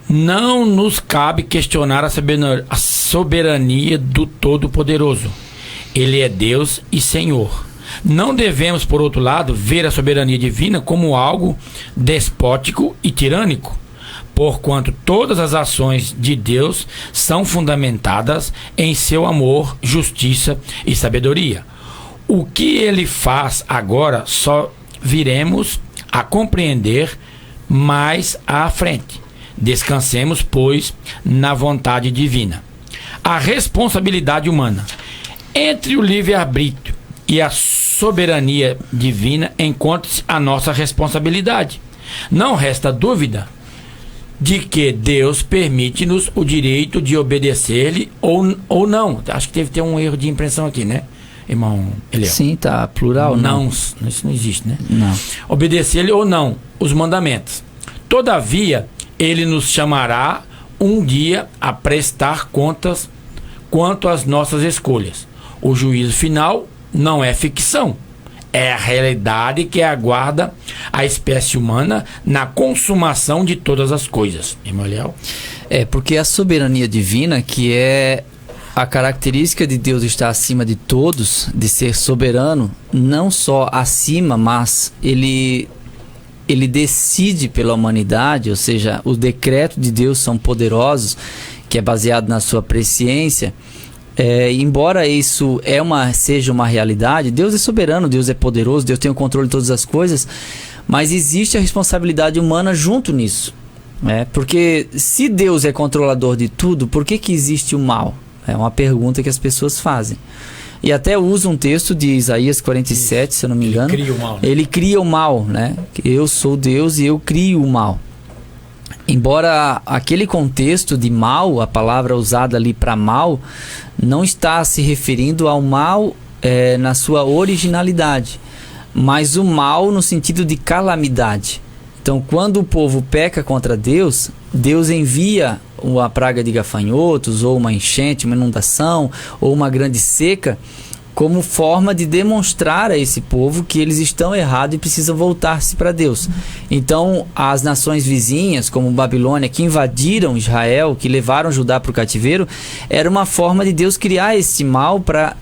Não nos cabe questionar a soberania do Todo-Poderoso. Ele é Deus e Senhor. Não devemos, por outro lado, ver a soberania divina como algo despótico e tirânico, porquanto todas as ações de Deus são fundamentadas em seu amor, justiça e sabedoria. O que ele faz agora só viremos a compreender mais à frente. Descansemos, pois, na vontade divina. A responsabilidade humana. Entre o livre-arbítrio e a soberania divina encontra-se a nossa responsabilidade. Não resta dúvida de que Deus permite-nos o direito de obedecer-lhe ou não. Acho que ter um erro de impressão aqui, né, irmão Eliel? Sim, tá plural. Não, isso não existe, né? Não. Obedecer-lhe ou não os mandamentos. Todavia, ele nos chamará um dia a prestar contas quanto às nossas escolhas. O juízo final não é ficção, é a realidade que aguarda a espécie humana na consumação de todas as coisas. Irmão Eliel? Porque a soberania divina, que é a característica de Deus estar acima de todos, de ser soberano, não só acima, mas ele decide pela humanidade, ou seja, os decretos de Deus são poderosos, que é baseado na sua presciência. Embora isso seja uma realidade, Deus é soberano, Deus é poderoso, Deus tem o controle de todas as coisas, mas existe a responsabilidade humana junto nisso. Porque se Deus é controlador de tudo, por que existe o mal? É uma pergunta que as pessoas fazem. E até usa um texto de Isaías 47, se eu não me engano. Ele cria o mal, né? Ele cria o mal, né? Eu sou Deus e eu crio o mal. Embora aquele contexto de mal, a palavra usada ali para mal, não está se referindo ao mal na sua originalidade, mas o mal no sentido de calamidade. Então, quando o povo peca contra Deus, Deus envia uma praga de gafanhotos, ou uma enchente, uma inundação, ou uma grande seca, como forma de demonstrar a esse povo que eles estão errados e precisam voltar-se para Deus. Então, as nações vizinhas, como Babilônia, que invadiram Israel, que levaram Judá para o cativeiro, era uma forma de Deus criar esse mal para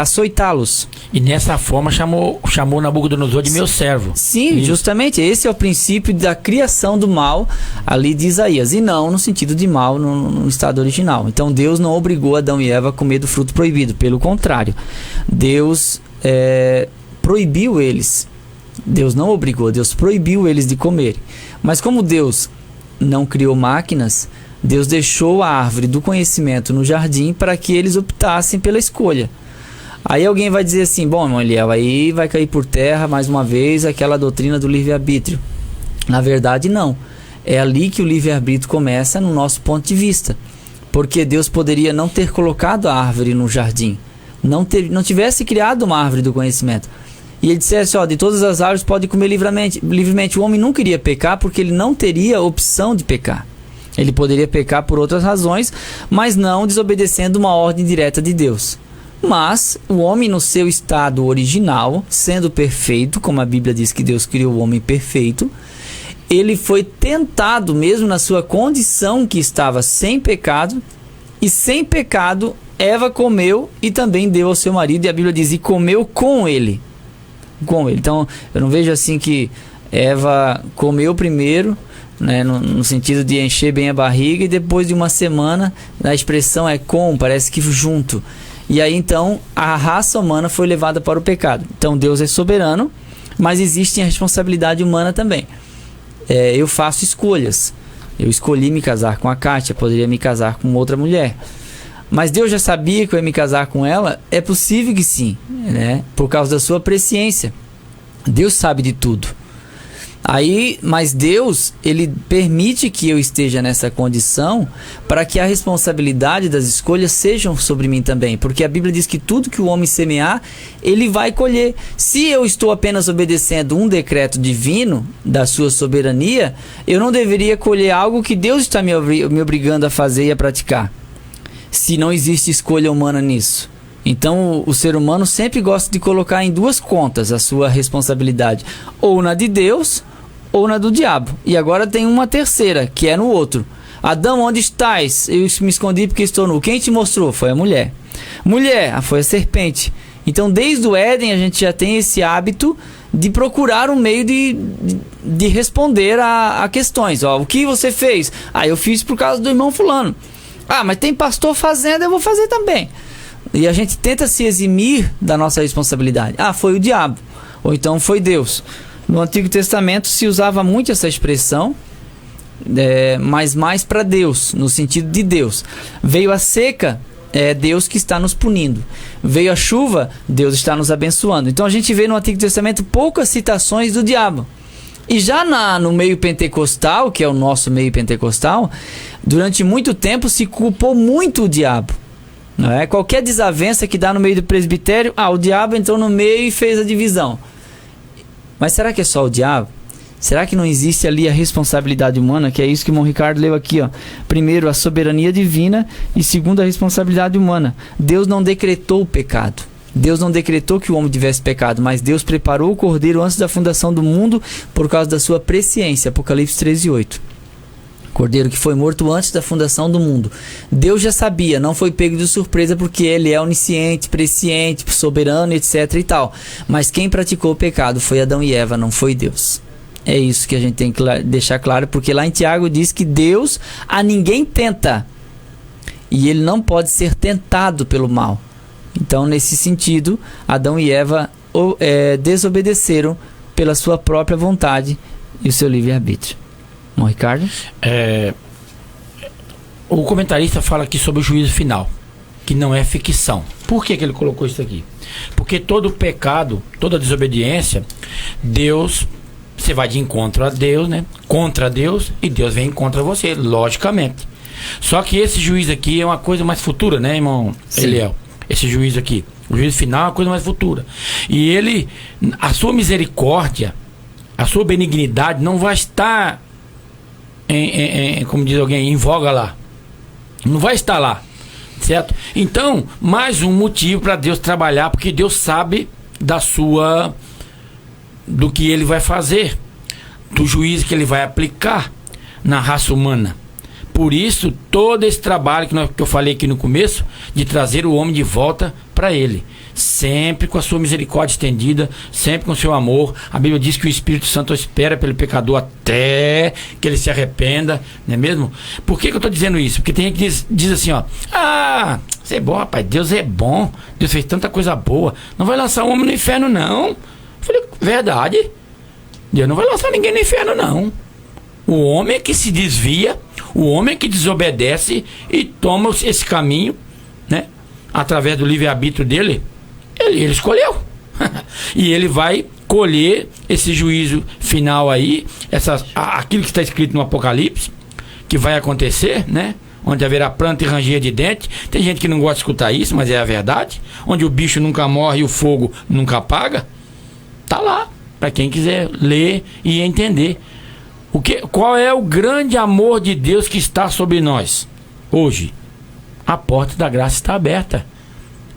açoitá-los. E nessa forma chamou Nabucodonosor de meu servo. Sim, justamente, esse é o princípio da criação do mal ali de Isaías, e não no sentido de mal no estado original. Então Deus não obrigou Adão e Eva a comer do fruto proibido, pelo contrário, Deus proibiu eles. Deus não obrigou, Deus proibiu eles de comer. Mas como Deus não criou máquinas, Deus deixou a árvore do conhecimento no jardim para que eles optassem pela escolha. Aí alguém vai dizer assim, bom, irmão Eliel, aí vai cair por terra mais uma vez aquela doutrina do livre-arbítrio. Na verdade, não. É ali que o livre-arbítrio começa no nosso ponto de vista. Porque Deus poderia não ter colocado a árvore no jardim, não tivesse criado uma árvore do conhecimento. E ele dissesse, de todas as árvores pode comer livremente. O homem não queria pecar porque ele não teria opção de pecar. Ele poderia pecar por outras razões, mas não desobedecendo uma ordem direta de Deus. Mas o homem no seu estado original, sendo perfeito, como a Bíblia diz que Deus criou o homem perfeito, ele foi tentado mesmo na sua condição que estava sem pecado, e sem pecado Eva comeu e também deu ao seu marido, e a Bíblia diz, e comeu com ele. Então eu não vejo assim que Eva comeu primeiro, né, no sentido de encher bem a barriga, e depois de uma semana, a expressão é parece que junto. E aí então a raça humana foi levada para o pecado. Então Deus é soberano, mas existe a responsabilidade humana também. Eu faço escolhas. Eu escolhi me casar com a Kátia, poderia me casar com outra mulher. Mas Deus já sabia que eu ia me casar com ela? É possível que sim, né? Por causa da sua presciência. Deus sabe de tudo. Mas Deus, ele permite que eu esteja nessa condição para que a responsabilidade das escolhas sejam sobre mim também. Porque a Bíblia diz que tudo que o homem semear, ele vai colher. Se eu estou apenas obedecendo um decreto divino da sua soberania, eu não deveria colher algo que Deus está me obrigando a fazer e a praticar. Se não existe escolha humana nisso. Então o ser humano sempre gosta de colocar em duas contas a sua responsabilidade, ou na de Deus ou na do diabo. E agora tem uma terceira, que é no outro. Adão, onde estás? Eu me escondi porque estou nu. Quem te mostrou? Foi a mulher. Mulher, foi a serpente. Então desde o Éden a gente já tem esse hábito de procurar um meio de responder a questões. O que você fez? Eu fiz por causa do irmão fulano. Mas tem pastor fazendo, eu vou fazer também. E a gente tenta se eximir da nossa responsabilidade. Foi o diabo, ou então foi Deus. No Antigo Testamento se usava muito essa expressão, mas mais para Deus, no sentido de Deus. Veio a seca, é Deus que está nos punindo. Veio a chuva, Deus está nos abençoando. Então a gente vê no Antigo Testamento poucas citações do diabo. E já no meio pentecostal, que é o nosso meio pentecostal, durante muito tempo se culpou muito o diabo. Não é? Qualquer desavença que dá no meio do presbitério, o diabo entrou no meio e fez a divisão. Mas será que é só o diabo? Será que não existe ali a responsabilidade humana? Que é isso que o irmão Ricardo leu aqui. Primeiro, a soberania divina, e segundo, a responsabilidade humana. Deus não decretou o pecado. Deus não decretou que o homem tivesse pecado, mas Deus preparou o cordeiro antes da fundação do mundo por causa da sua presciência. Apocalipse 13:8. Cordeiro que foi morto antes da fundação do mundo. Deus já sabia, não foi pego de surpresa, porque ele é onisciente, presciente, soberano, etc e tal. Mas quem praticou o pecado foi Adão e Eva, não foi Deus. É isso que a gente tem que deixar claro, porque lá em Tiago diz que Deus a ninguém tenta, e ele não pode ser tentado pelo mal. Então, nesse sentido, Adão e Eva desobedeceram pela sua própria vontade e o seu livre-arbítrio. Bom, Ricardo? O comentarista fala aqui sobre o juízo final, que não é ficção. Por que ele colocou isso aqui? Porque todo pecado, toda desobediência, você vai de encontro a Deus, né? Contra Deus, e Deus vem contra você, logicamente. Só que esse juízo aqui é uma coisa mais futura, né, irmão Eliel? Esse juízo aqui, o juízo final é uma coisa mais futura. E a sua misericórdia, a sua benignidade não vai estar como diz alguém, em voga lá. Não vai estar lá, certo? Então, mais um motivo para Deus trabalhar, porque Deus sabe do que ele vai fazer, do juízo que ele vai aplicar na raça humana. Por isso, todo esse trabalho que eu falei aqui no começo, de trazer o homem de volta para ele, sempre com a sua misericórdia estendida, sempre com o seu amor. A Bíblia diz que o Espírito Santo espera pelo pecador até que ele se arrependa, não é mesmo? Por que eu estou dizendo isso? Porque tem gente que diz assim, isso é bom, rapaz, Deus é bom, Deus fez tanta coisa boa, não vai lançar o homem no inferno, não. Eu falei, verdade, Deus não vai lançar ninguém no inferno, não. O homem é que se desvia, o homem é que desobedece e toma esse caminho, através do livre-arbítrio dele, ele escolheu. E ele vai colher esse juízo final aí, aquilo que está escrito no Apocalipse, que vai acontecer, né? Onde haverá pranto e ranger de dente. Tem gente que não gosta de escutar isso, mas é a verdade. Onde o bicho nunca morre e o fogo nunca apaga. Tá lá, para quem quiser ler e entender. Qual é o grande amor de Deus que está sobre nós hoje? A porta da graça está aberta,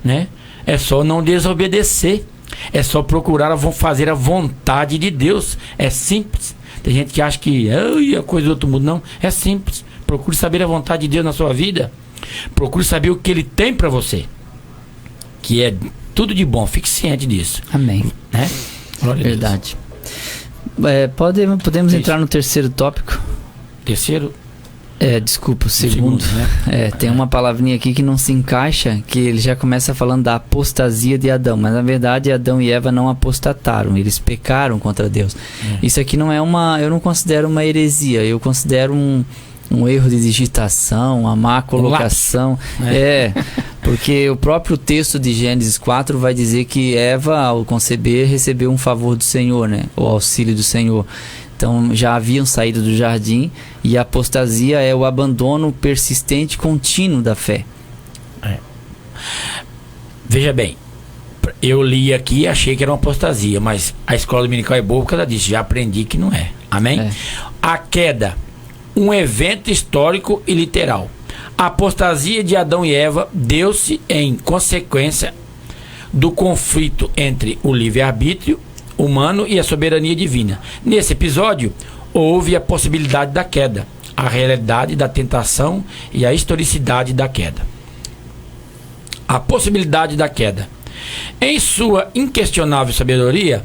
né? É só não desobedecer. É só procurar fazer a vontade de Deus. É simples. Tem gente que acha que é coisa do outro mundo. Não, é simples. Procure saber a vontade de Deus na sua vida. Procure saber o que Ele tem para você, que é tudo de bom. Fique ciente disso. Amém, né? Verdade. Podemos entrar no terceiro tópico. Terceiro? Desculpa, o segundo, né? Tem uma palavrinha aqui que não se encaixa, que ele já começa falando da apostasia de Adão, mas na verdade Adão e Eva não apostataram, eles pecaram contra Deus. Isso aqui não é eu não considero uma heresia, eu considero um erro de digitação, uma má colocação. Porque o próprio texto de Gênesis 4 vai dizer que Eva, ao conceber, recebeu um favor do Senhor, né? O auxílio do Senhor. Então já haviam saído do jardim, e a apostasia é o abandono persistente contínuo da fé. Veja bem, eu li aqui e achei que era uma apostasia, mas a escola dominical é boa por causa disso, já aprendi que não é. Amém? A queda, um evento histórico e literal. A apostasia de Adão e Eva deu-se em consequência do conflito entre o livre-arbítrio humano e a soberania divina. Nesse episódio, houve a possibilidade da queda, a realidade da tentação e a historicidade da queda. A possibilidade da queda. Em sua inquestionável sabedoria,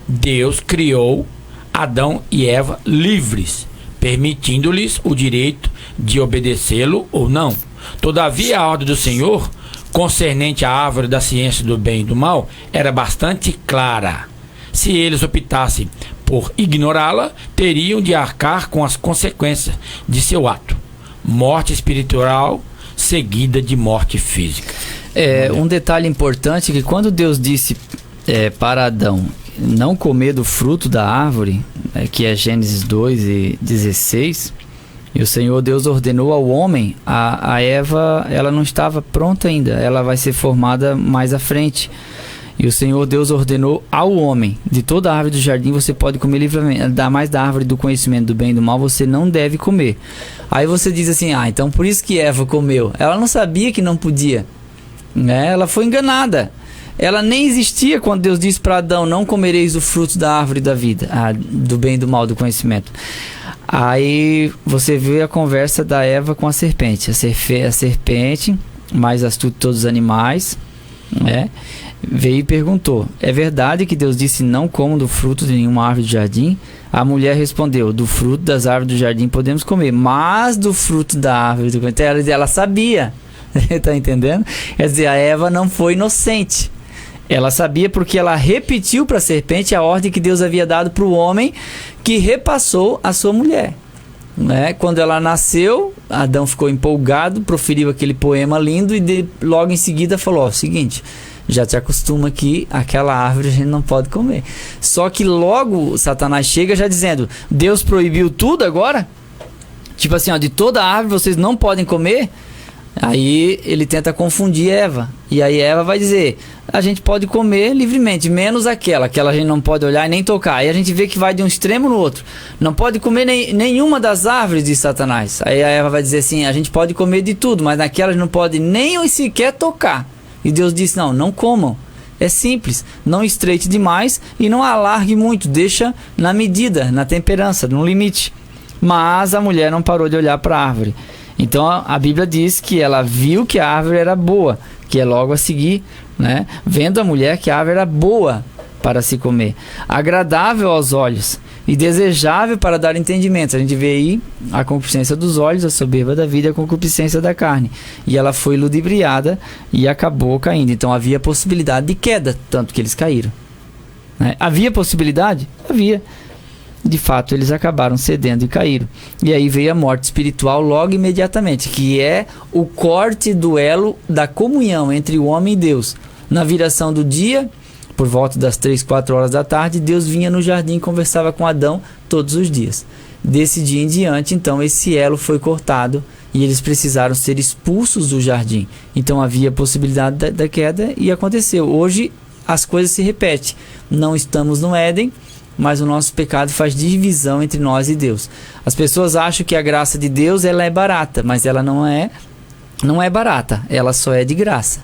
Deus criou Adão e Eva livres, permitindo-lhes o direito de obedecê-lo ou não. Todavia, a ordem do Senhor, concernente à árvore da ciência do bem e do mal, era bastante clara. Se eles optassem por ignorá-la, teriam de arcar com as consequências de seu ato. Morte espiritual seguida de morte física. Um detalhe importante é que quando Deus disse para Adão não comer do fruto da árvore, que é Gênesis 2:16, e o Senhor Deus ordenou ao homem, a Eva, ela não estava pronta ainda, ela vai ser formada mais à frente. E o Senhor Deus ordenou ao homem: de toda a árvore do jardim você pode comer livremente, da mais da árvore do conhecimento do bem e do mal você não deve comer. Aí você diz assim: então por isso que Eva comeu. Ela não sabia que não podia, né? Ela foi enganada. Ela nem existia quando Deus disse para Adão: não comereis do fruto da árvore da vida, do bem e do mal, do conhecimento. Aí você vê a conversa da Eva com a serpente. A serpente, mais astuta de todos os animais, né? Veio e perguntou: é verdade que Deus disse não comam do fruto de nenhuma árvore do jardim? A mulher respondeu: do fruto das árvores do jardim podemos comer, mas do fruto da árvore do conhecimento. Ela sabia. Está entendendo? Quer dizer, a Eva não foi inocente. Ela sabia porque ela repetiu para a serpente a ordem que Deus havia dado para o homem, que repassou a sua mulher, né? Quando ela nasceu, Adão ficou empolgado, proferiu aquele poema lindo e logo em seguida falou: seguinte, já te acostuma que aquela árvore a gente não pode comer. Só que logo Satanás chega já dizendo: Deus proibiu tudo agora? Tipo assim, de toda árvore vocês não podem comer? Aí ele tenta confundir Eva. E aí Eva vai dizer: a gente pode comer livremente, menos aquela a gente não pode olhar e nem tocar. Aí a gente vê que vai de um extremo no outro. Não pode comer nenhuma das árvores de Satanás. Aí a Eva vai dizer assim: a gente pode comer de tudo, mas naquela a gente não pode nem sequer tocar. E Deus disse: não comam. É simples, não estreite demais e não alargue muito, deixa na medida, na temperança, no limite. Mas a mulher não parou de olhar para a árvore. Então a Bíblia diz que ela viu que a árvore era boa, que é logo a seguir, né? Vendo a mulher que a árvore era boa para se comer, agradável aos olhos e desejável para dar entendimento. A gente vê aí a concupiscência dos olhos, a soberba da vida e a concupiscência da carne. E ela foi ludibriada e acabou caindo. Então havia possibilidade de queda, tanto que eles caíram, né? Havia possibilidade? Havia. De fato, eles acabaram cedendo e caíram. E aí veio a morte espiritual logo imediatamente, que é o corte do elo da comunhão entre o homem e Deus. Na viração do dia, por volta das 3, 4 horas da tarde, Deus vinha no jardim e conversava com Adão todos os dias. Desse dia em diante, então, esse elo foi cortado e eles precisaram ser expulsos do jardim. Então havia possibilidade da queda e aconteceu. Hoje as coisas se repetem. Não estamos no Éden, mas o nosso pecado faz divisão entre nós e Deus. As pessoas acham que a graça de Deus ela é barata, mas ela não é barata, ela só é de graça.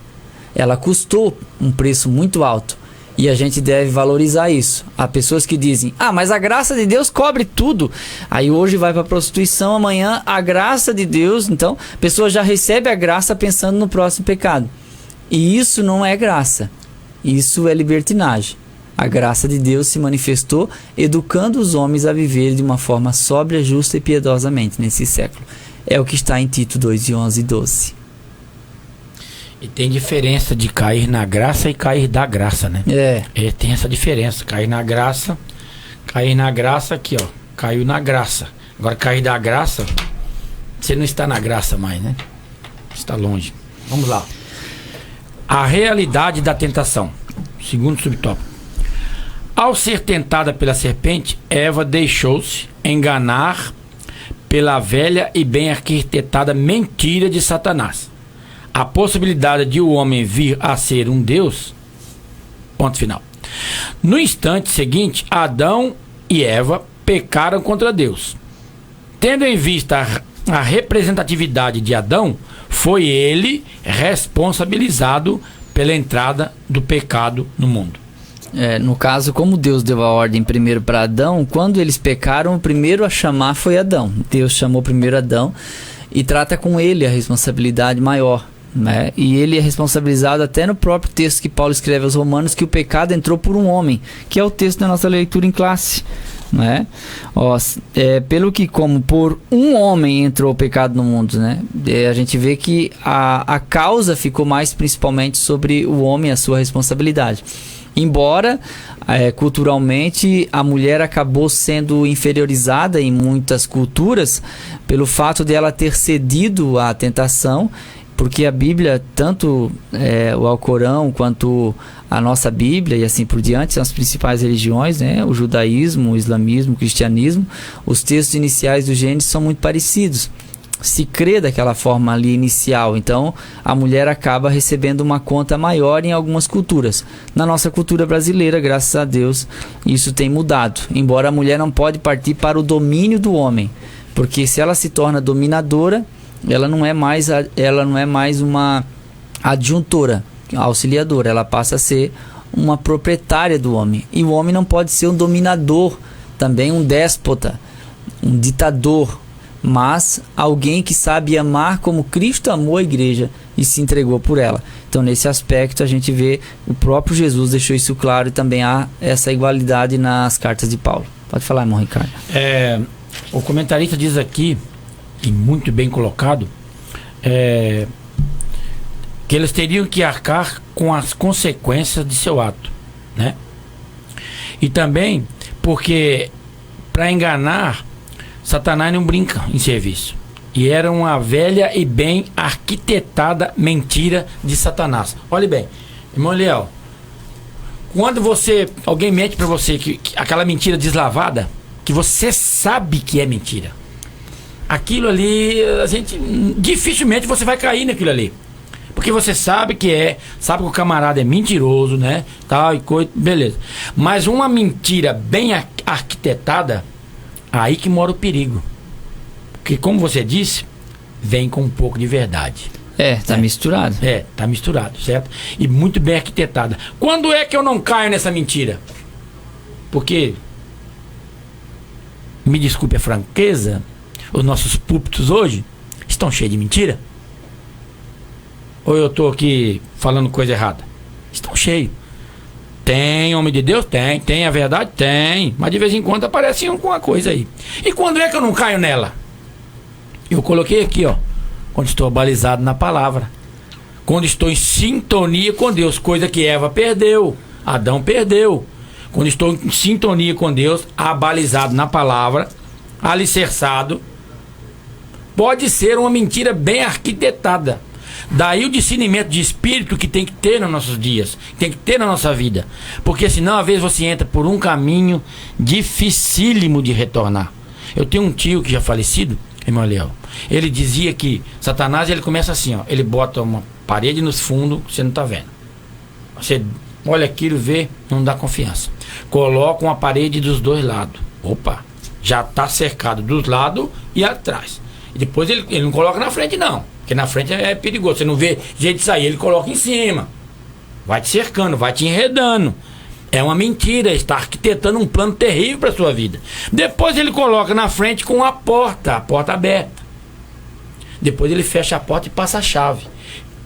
Ela custou um preço muito alto e a gente deve valorizar isso. Há pessoas que dizem, mas a graça de Deus cobre tudo. Aí hoje vai para a prostituição, amanhã a graça de Deus. Então a pessoa já recebe a graça pensando no próximo pecado. E isso não é graça, isso é libertinagem. A graça de Deus se manifestou educando os homens a viver de uma forma sóbria, justa e piedosamente nesse século. É o que está em Tito 2:11 e 12. E tem diferença de cair na graça e cair da graça, né? Tem essa diferença. Cair na graça aqui, ó. Caiu na graça. Agora cair da graça, você não está na graça mais, né? Está longe. Vamos lá. A realidade da tentação. Segundo subtópico. Ao ser tentada pela serpente, Eva deixou-se enganar pela velha e bem arquitetada mentira de Satanás. A possibilidade de o homem vir a ser um Deus. Ponto final. No instante seguinte, Adão e Eva pecaram contra Deus. Tendo em vista a representatividade de Adão, foi ele responsabilizado pela entrada do pecado no mundo. No caso, como Deus deu a ordem primeiro para Adão, quando eles pecaram, o primeiro a chamar foi Adão. Deus chamou primeiro Adão e trata com ele a responsabilidade maior, né? E ele é responsabilizado até no próprio texto que Paulo escreve aos Romanos, que o pecado entrou por um homem, que é o texto da nossa leitura em classe, né? Pelo que como por um homem entrou o pecado no mundo, né? A gente vê que a causa ficou mais principalmente sobre o homem, a sua responsabilidade. Embora culturalmente a mulher acabou sendo inferiorizada em muitas culturas pelo fato de ela ter cedido à tentação, porque a Bíblia, tanto o Alcorão quanto a nossa Bíblia e assim por diante, são as principais religiões, né? O judaísmo, o islamismo, o cristianismo, os textos iniciais do Gênesis são muito parecidos. Se crê daquela forma ali inicial, então a mulher acaba recebendo uma conta maior em algumas culturas. Na nossa cultura brasileira, graças a Deus, isso tem mudado, embora a mulher não pode partir para o domínio do homem, porque se ela se torna dominadora, ela não é mais uma adjuntora, auxiliadora, ela passa a ser uma proprietária do homem, e o homem não pode ser um dominador, também um déspota, um ditador, mas alguém que sabe amar como Cristo amou a igreja e se entregou por ela. Então nesse aspecto a gente vê, o próprio Jesus deixou isso claro, e também há essa igualdade nas cartas de Paulo. Pode falar, irmão Ricardo. O comentarista diz aqui, e muito bem colocado, que eles teriam que arcar com as consequências de seu ato, né? E também porque para enganar, Satanás não brinca em serviço. E era uma velha e bem arquitetada mentira de Satanás. Olhe bem, irmão Leal, quando alguém mente para você que aquela mentira deslavada, que você sabe que é mentira, aquilo ali, dificilmente você vai cair naquilo ali. Porque você sabe que o camarada é mentiroso, né? Tal e coisa, beleza. Mas uma mentira bem arquitetada, aí que mora o perigo. Porque, como você disse, vem com um pouco de verdade. Tá misturado. Tá misturado, certo? E muito bem arquitetada. Quando é que eu não caio nessa mentira? Porque, me desculpe a franqueza, os nossos púlpitos hoje estão cheios de mentira. Ou eu estou aqui falando coisa errada? Estão cheios. Tem homem de Deus? Tem a verdade? Tem. Mas de vez em quando aparece alguma coisa aí. E quando é que eu não caio nela? Eu coloquei aqui, ó. Quando estou balizado na palavra. Quando estou em sintonia com Deus. Coisa que Eva perdeu. Adão perdeu. Quando estou em sintonia com Deus, abalizado na palavra, alicerçado, pode ser uma mentira bem arquitetada. Daí o discernimento de espírito que tem que ter nos nossos dias, tem que ter na nossa vida. Porque senão, às vezes, você entra por um caminho dificílimo de retornar. Eu tenho um tio que já falecido, irmão Léo. Ele dizia que Satanás, ele começa assim, ó. Ele bota uma parede nos fundos, você não está vendo. Você olha aquilo, vê, não dá confiança. Coloca uma parede dos dois lados. Opa, já está cercado dos lados e atrás. E depois ele não coloca na frente, não. Porque na frente é perigoso. Você não vê jeito de sair, ele coloca em cima. Vai te cercando, vai te enredando. É uma mentira, está arquitetando um plano terrível para sua vida. Depois ele coloca na frente com a porta aberta. Depois ele fecha a porta e passa a chave.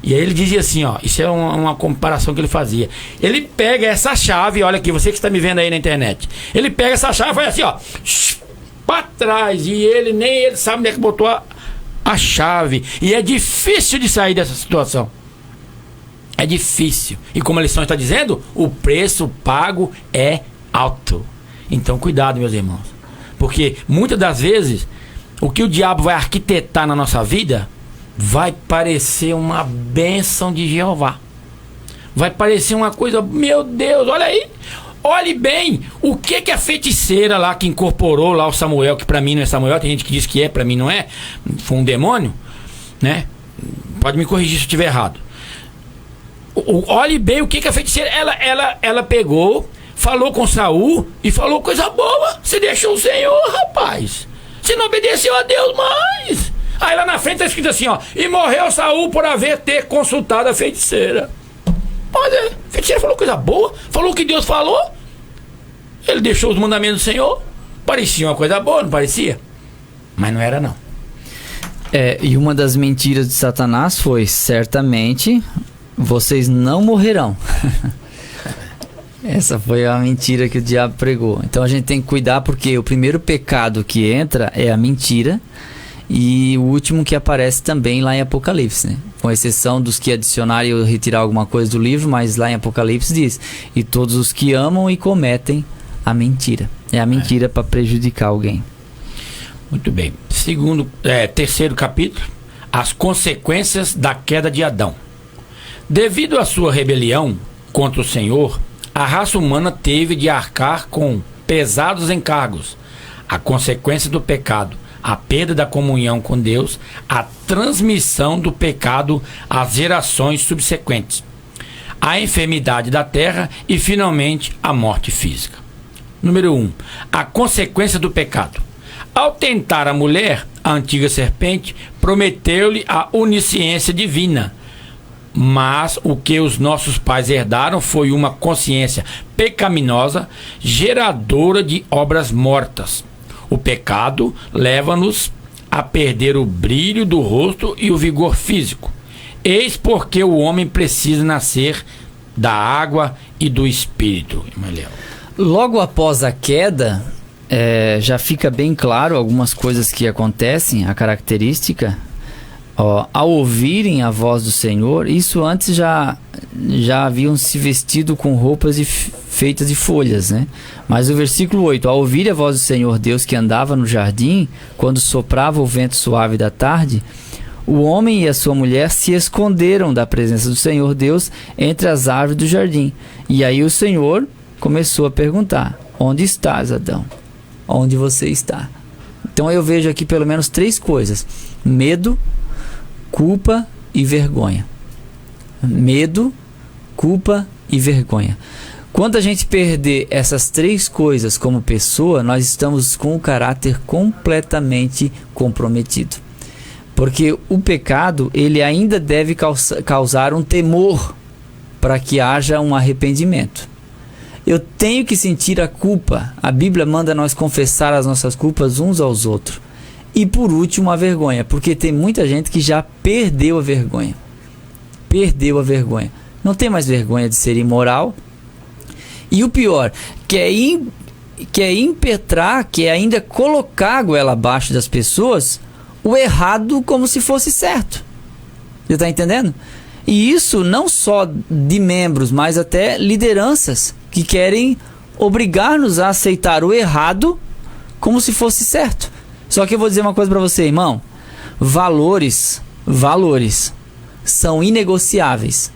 E aí ele dizia assim, ó, isso é uma comparação que ele fazia. Ele pega essa chave, olha aqui, você que está me vendo aí na internet. Ele pega essa chave e faz assim, ó, para trás. E nem ele sabe onde é que botou a chave. E é difícil de sair dessa situação. É difícil. E como a lição está dizendo, o preço pago é alto. Então cuidado, meus irmãos. Porque muitas das vezes, o que o diabo vai arquitetar na nossa vida vai parecer uma bênção de Jeová. Vai parecer uma coisa, meu Deus, olha aí. Olhe bem, o que a feiticeira lá que incorporou lá o Samuel, que pra mim não é Samuel, tem gente que diz que é, pra mim não é, foi um demônio, né? Pode me corrigir se eu estiver errado. Olhe bem o que a feiticeira, ela pegou, falou com Saul e falou coisa boa. Você deixou o Senhor, rapaz. Você não obedeceu a Deus mais. Aí lá na frente tá escrito assim, ó, e morreu Saul por ter consultado a feiticeira. Mas a feiticeira falou coisa boa, falou o que Deus falou. Ele deixou os mandamentos do Senhor. Parecia uma coisa boa, não parecia? Mas não era, não. E uma das mentiras de Satanás foi, certamente, vocês não morrerão. Essa foi a mentira que o diabo pregou. Então a gente tem que cuidar, porque o primeiro pecado que entra é a mentira. E o último que aparece também lá em Apocalipse, né? Com exceção dos que adicionarem ou retirar alguma coisa do livro, mas lá em Apocalipse diz: e todos os que amam e cometem a mentira. É a mentira para prejudicar alguém. Muito bem. Terceiro capítulo, as consequências da queda de Adão. Devido à sua rebelião contra o Senhor, a raça humana teve de arcar com pesados encargos. A consequência do pecado, a perda da comunhão com Deus, a transmissão do pecado às gerações subsequentes, a enfermidade da terra e, finalmente, a morte física. Número 1. A consequência do pecado. Ao tentar a mulher, a antiga serpente prometeu-lhe a onisciência divina. Mas o que os nossos pais herdaram foi uma consciência pecaminosa, geradora de obras mortas. O pecado leva-nos a perder o brilho do rosto e o vigor físico. Eis porque o homem precisa nascer da água e do espírito. Logo após a queda, já fica bem claro algumas coisas que acontecem, a característica. Ao ouvirem a voz do Senhor, isso antes já haviam se vestido com roupas feitas de folhas, né? Mas o versículo 8, ao ouvir a voz do Senhor Deus que andava no jardim, quando soprava o vento suave da tarde, o homem e a sua mulher se esconderam da presença do Senhor Deus entre as árvores do jardim. E aí o Senhor começou a perguntar: onde estás, Adão? Onde você está? Então eu vejo aqui pelo menos 3 coisas: medo, culpa e vergonha. Medo, culpa e vergonha. Quando a gente perder essas 3 coisas como pessoa, nós estamos com o caráter completamente comprometido. Porque o pecado, ele ainda deve causar um temor para que haja um arrependimento. Eu tenho que sentir a culpa. A Bíblia manda nós confessar as nossas culpas uns aos outros. E por último, a vergonha, porque tem muita gente que já perdeu a vergonha. Perdeu a vergonha. Não tem mais vergonha de ser imoral. E o pior, quer impetrar, quer ainda colocar a goela abaixo das pessoas, o errado como se fosse certo. Você está entendendo? E isso não só de membros, mas até lideranças que querem obrigar-nos a aceitar o errado como se fosse certo. Só que eu vou dizer uma coisa para você, irmão. Valores são inegociáveis.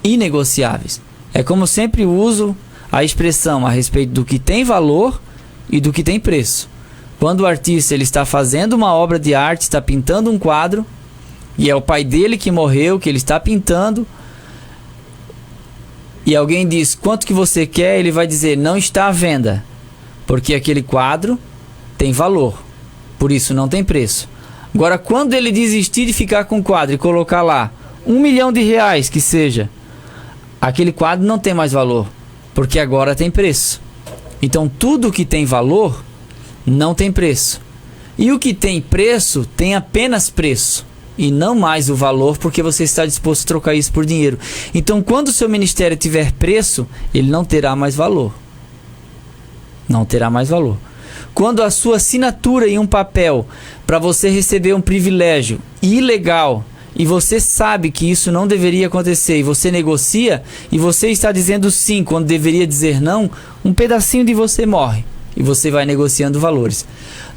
Inegociáveis. É como eu sempre uso a expressão a respeito do que tem valor e do que tem preço. Quando o artista ele está fazendo uma obra de arte, está pintando um quadro, e é o pai dele que morreu, que ele está pintando, e alguém diz, quanto que você quer? Ele vai dizer, não está à venda, porque aquele quadro tem valor, por isso não tem preço. Agora, quando ele desistir de ficar com o quadro e colocar lá R$1 milhão que seja, aquele quadro não tem mais valor, porque agora tem preço. Então tudo que tem valor não tem preço, e o que tem preço tem apenas preço e não mais o valor, porque você está disposto a trocar isso por dinheiro. Então quando o seu ministério tiver preço, ele não terá mais valor. Não terá mais valor. Quando a sua assinatura em um papel para você receber um privilégio ilegal, e você sabe que isso não deveria acontecer, e você negocia, e você está dizendo sim quando deveria dizer não, um pedacinho de você morre, e você vai negociando valores.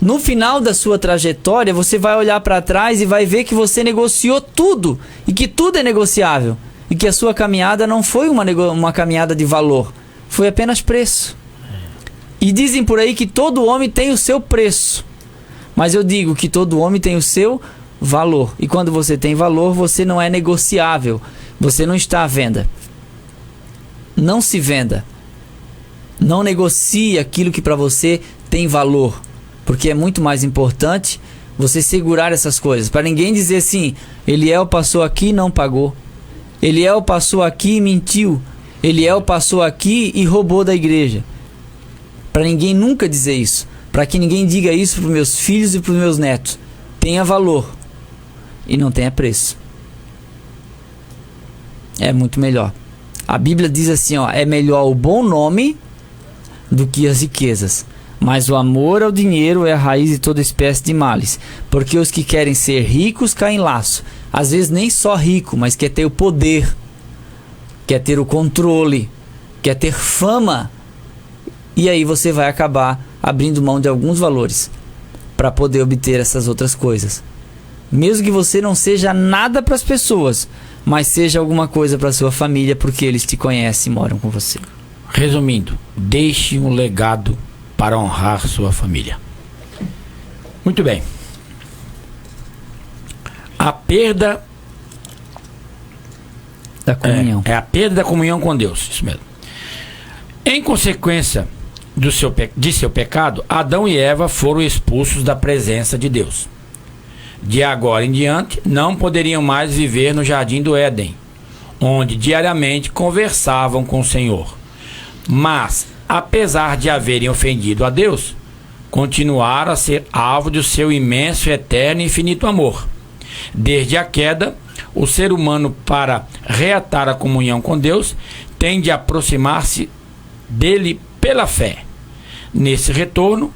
No final da sua trajetória, você vai olhar para trás e vai ver que você negociou tudo, e que tudo é negociável, e que a sua caminhada não foi uma caminhada de valor, foi apenas preço. E dizem por aí que todo homem tem o seu preço, mas eu digo que todo homem tem o seu valor. E quando você tem valor, você não é negociável. Você não está à venda. Não se venda. Não negocie aquilo que para você tem valor, porque é muito mais importante você segurar essas coisas. Para ninguém dizer assim, Eliel passou aqui e não pagou. Eliel passou aqui e mentiu. Eliel passou aqui e roubou da igreja. Para ninguém nunca dizer isso. Para que ninguém diga isso para os meus filhos e para os meus netos. Tenha valor e não tenha preço. É muito melhor. A Bíblia diz assim, ó, é melhor o bom nome do que as riquezas, mas o amor ao dinheiro é a raiz de toda espécie de males, porque os que querem ser ricos caem em laço. Às vezes nem só rico, mas quer ter o poder, quer ter o controle, quer ter fama, e aí você vai acabar abrindo mão de alguns valores para poder obter essas outras coisas. Mesmo que você não seja nada para as pessoas, mas seja alguma coisa para a sua família, porque eles te conhecem e moram com você. Resumindo, deixe um legado para honrar sua família. Muito bem. A perda da comunhão. É a perda da comunhão com Deus, isso mesmo. Em consequência de seu pecado, Adão e Eva foram expulsos da presença de Deus. De agora em diante, não poderiam mais viver no jardim do Éden, onde diariamente conversavam com o Senhor. Mas, apesar de haverem ofendido a Deus, continuaram a ser alvo do seu imenso, eterno e infinito amor. Desde a queda, o ser humano, para reatar a comunhão com Deus, tem de aproximar-se dele pela fé. Nesse retorno,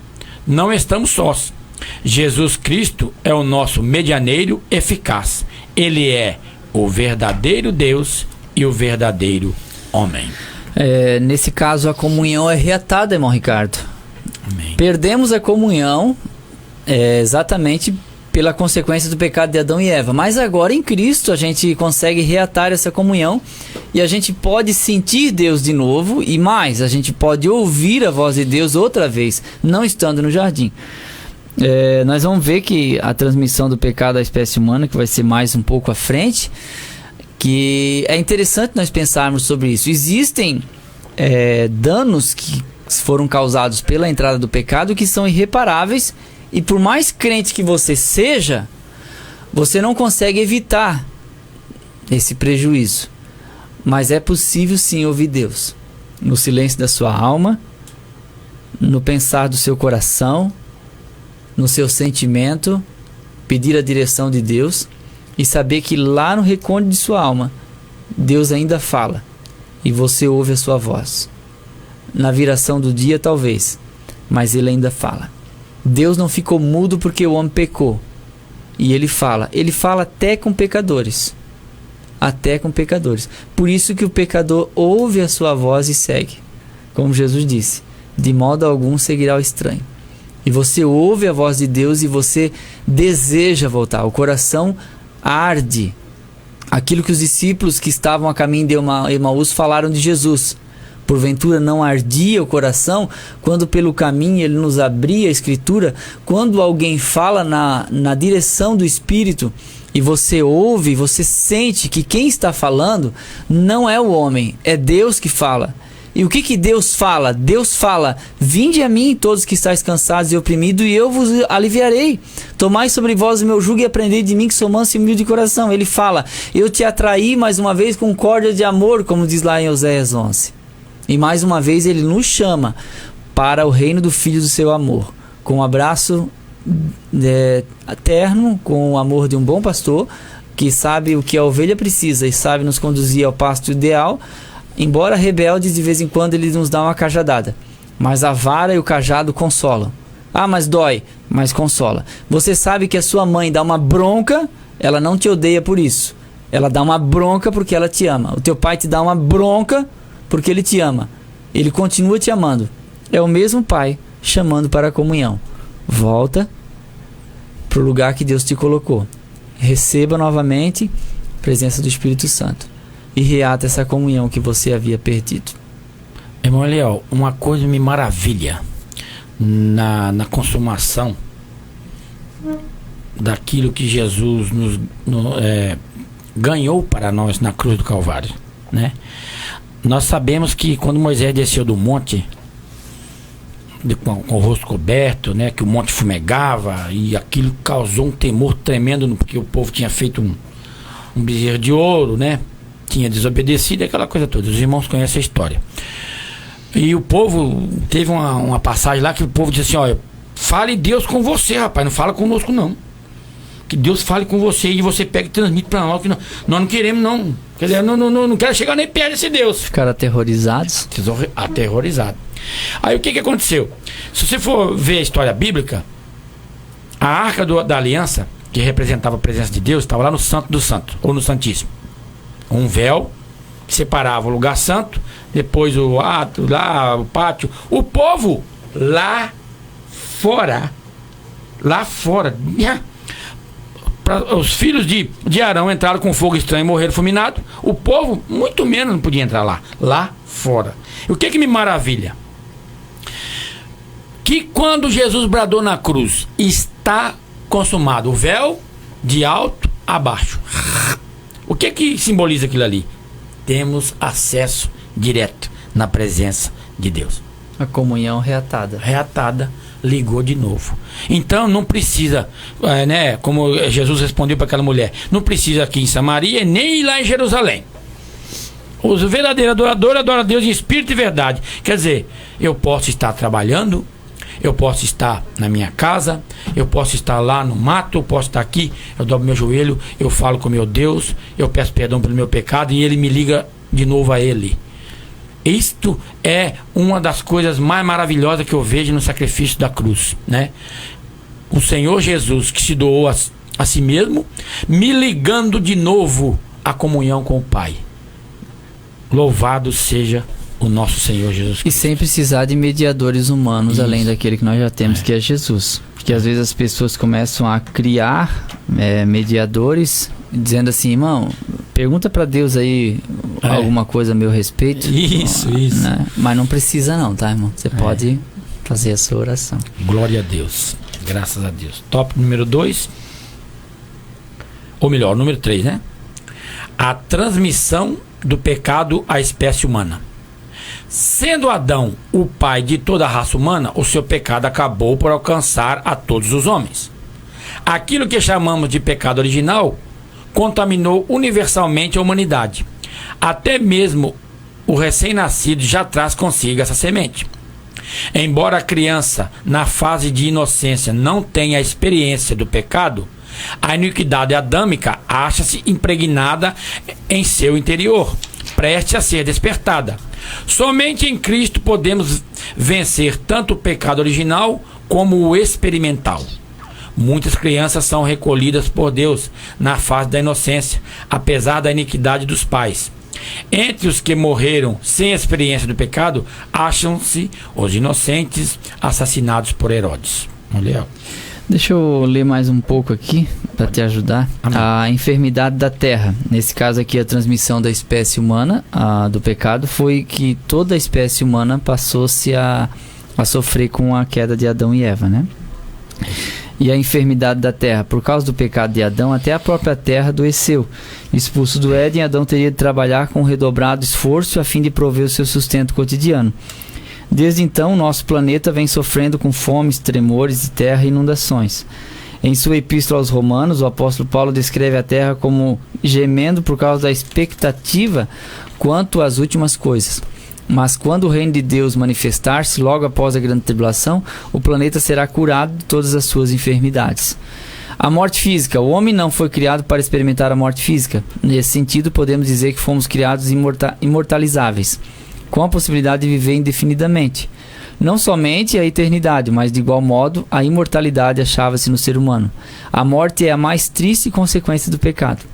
não estamos sós. Jesus Cristo é o nosso medianeiro eficaz. Ele é o verdadeiro Deus e o verdadeiro homem. Nesse caso, a comunhão é reatada, irmão Ricardo. Amém. Perdemos a comunhão exatamente pela consequência do pecado de Adão e Eva. Mas agora em Cristo a gente consegue reatar essa comunhão e a gente pode sentir Deus de novo, e mais, a gente pode ouvir a voz de Deus outra vez, não estando no jardim. Nós vamos ver que a transmissão do pecado à espécie humana, que vai ser mais um pouco à frente, que é interessante nós pensarmos sobre isso. Existem danos que foram causados pela entrada do pecado que são irreparáveis, e por mais crente que você seja, você não consegue evitar esse prejuízo. Mas é possível sim ouvir Deus no silêncio da sua alma, no pensar do seu coração, no seu sentimento, pedir a direção de Deus e saber que lá no recôndito de sua alma Deus ainda fala e você ouve a sua voz. Na viração do dia talvez, mas Ele ainda fala. Deus não ficou mudo porque o homem pecou, e Ele fala até com pecadores, por isso que o pecador ouve a sua voz e segue, como Jesus disse, de modo algum seguirá o estranho. E você ouve a voz de Deus e você deseja voltar. O coração arde aquilo que os discípulos que estavam a caminho de Emaús falaram de Jesus. Porventura não ardia o coração quando pelo caminho ele nos abria a Escritura? Quando alguém fala na direção do Espírito e você ouve, você sente que quem está falando não é o homem, é Deus que fala. E o que Deus fala? Deus fala: vinde a mim todos que estáis cansados e oprimidos, e eu vos aliviarei. Tomai sobre vós o meu jugo e aprendei de mim, que sou manso e humilde de coração. Ele fala: eu te atraí mais uma vez com corda de amor, como diz lá em Oséias 11. E mais uma vez ele nos chama para o reino do Filho do seu amor, com um abraço eterno, com o amor de um bom pastor, que sabe o que a ovelha precisa e sabe nos conduzir ao pasto ideal. Embora rebeldes, de vez em quando ele nos dá uma cajadada, mas a vara e o cajado consolam. Ah, mas dói, mas consola. Você sabe que a sua mãe dá uma bronca, ela não te odeia por isso. Ela dá uma bronca porque ela te ama. O teu pai te dá uma bronca porque ele te ama. Ele continua te amando. É o mesmo pai chamando para a comunhão. Volta para o lugar que Deus te colocou. Receba novamente a presença do Espírito Santo e reata essa comunhão que você havia perdido. Irmão Eliel, uma coisa me maravilha na consumação daquilo que Jesus ganhou para nós na cruz do Calvário, né? Nós sabemos que quando Moisés desceu do monte com o rosto coberto, né, que o monte fumegava, e aquilo causou um temor tremendo, porque o povo tinha feito um bezerro de ouro, né, tinha desobedecido, aquela coisa toda. Os irmãos conhecem a história. E o povo, teve uma passagem lá que o povo disse assim: olha, fale Deus com você, rapaz, não fala conosco não. Que Deus fale com você e você pega e transmite para nós, que nós não queremos não. Quer dizer, não quero chegar nem perto desse Deus. Ficaram aterrorizados? Aterrorizados. Aí o que aconteceu? Se você for ver a história bíblica, a Arca da Aliança, que representava a presença de Deus, estava lá no Santo do Santo, ou no Santíssimo. Um véu que separava o lugar santo, depois o ato, lá o pátio, o povo lá fora. Os filhos de Arão entraram com fogo estranho e morreram fulminados. O povo, muito menos, não podia entrar lá fora. E o que me maravilha? Que quando Jesus bradou na cruz, está consumado, o véu de alto a baixo. O que simboliza aquilo ali? Temos acesso direto na presença de Deus. A comunhão reatada. Ligou de novo. Então não precisa, né, como Jesus respondeu para aquela mulher, não precisa aqui em Samaria nem ir lá em Jerusalém. Os verdadeiros adoradores adoram a Deus em espírito e verdade. Quer dizer, eu posso estar trabalhando, eu posso estar na minha casa, eu posso estar lá no mato, eu posso estar aqui, eu dobro meu joelho, eu falo com meu Deus, eu peço perdão pelo meu pecado e ele me liga de novo a ele. Isto é uma das coisas mais maravilhosas que eu vejo no sacrifício da cruz, né? O Senhor Jesus, que se doou a si mesmo, me ligando de novo à comunhão com o Pai. Louvado seja o nosso Senhor Jesus Cristo. E sem precisar de mediadores humanos, além daquele que nós já temos, que é Jesus. Porque às vezes as pessoas começam a criar mediadores, dizendo assim: irmão, pergunta para Deus aí alguma coisa a meu respeito. Isso. Né? Mas não precisa não, tá, irmão? Você pode fazer a sua oração. Glória a Deus. Graças a Deus. Tópico número 2. Ou melhor, número 3, né? A transmissão do pecado à espécie humana. Sendo Adão o pai de toda a raça humana, o seu pecado acabou por alcançar a todos os homens. Aquilo que chamamos de pecado original contaminou universalmente a humanidade. Até mesmo o recém-nascido já traz consigo essa semente. Embora a criança, na fase de inocência, não tenha a experiência do pecado, a iniquidade adâmica acha-se impregnada em seu interior, preste a ser despertada. Somente em Cristo podemos vencer tanto o pecado original como o experimental. Muitas crianças são recolhidas por Deus na fase da inocência, apesar da iniquidade dos pais. Entre os que morreram sem experiência do pecado, acham-se os inocentes assassinados por Herodes. Olha. Deixa eu ler mais um pouco aqui para te ajudar. Amém. A enfermidade da terra. Nesse caso aqui, a transmissão da espécie humana, do pecado, foi que toda a espécie humana passou-se a sofrer com a queda de Adão e Eva, né? E a enfermidade da terra, por causa do pecado de Adão, até a própria terra adoeceu. Expulso do Éden, Adão teria de trabalhar com redobrado esforço a fim de prover o seu sustento cotidiano. Desde então, nosso planeta vem sofrendo com fomes, tremores de terra e inundações. Em sua epístola aos Romanos, o apóstolo Paulo descreve a terra como gemendo por causa da expectativa quanto às últimas coisas. Mas quando o reino de Deus manifestar-se, logo após a grande tribulação, o planeta será curado de todas as suas enfermidades. A morte física. O homem não foi criado para experimentar a morte física. Nesse sentido, podemos dizer que fomos criados imortalizáveis, com a possibilidade de viver indefinidamente. Não somente a eternidade, mas de igual modo, a imortalidade achava-se no ser humano. A morte é a mais triste consequência do pecado.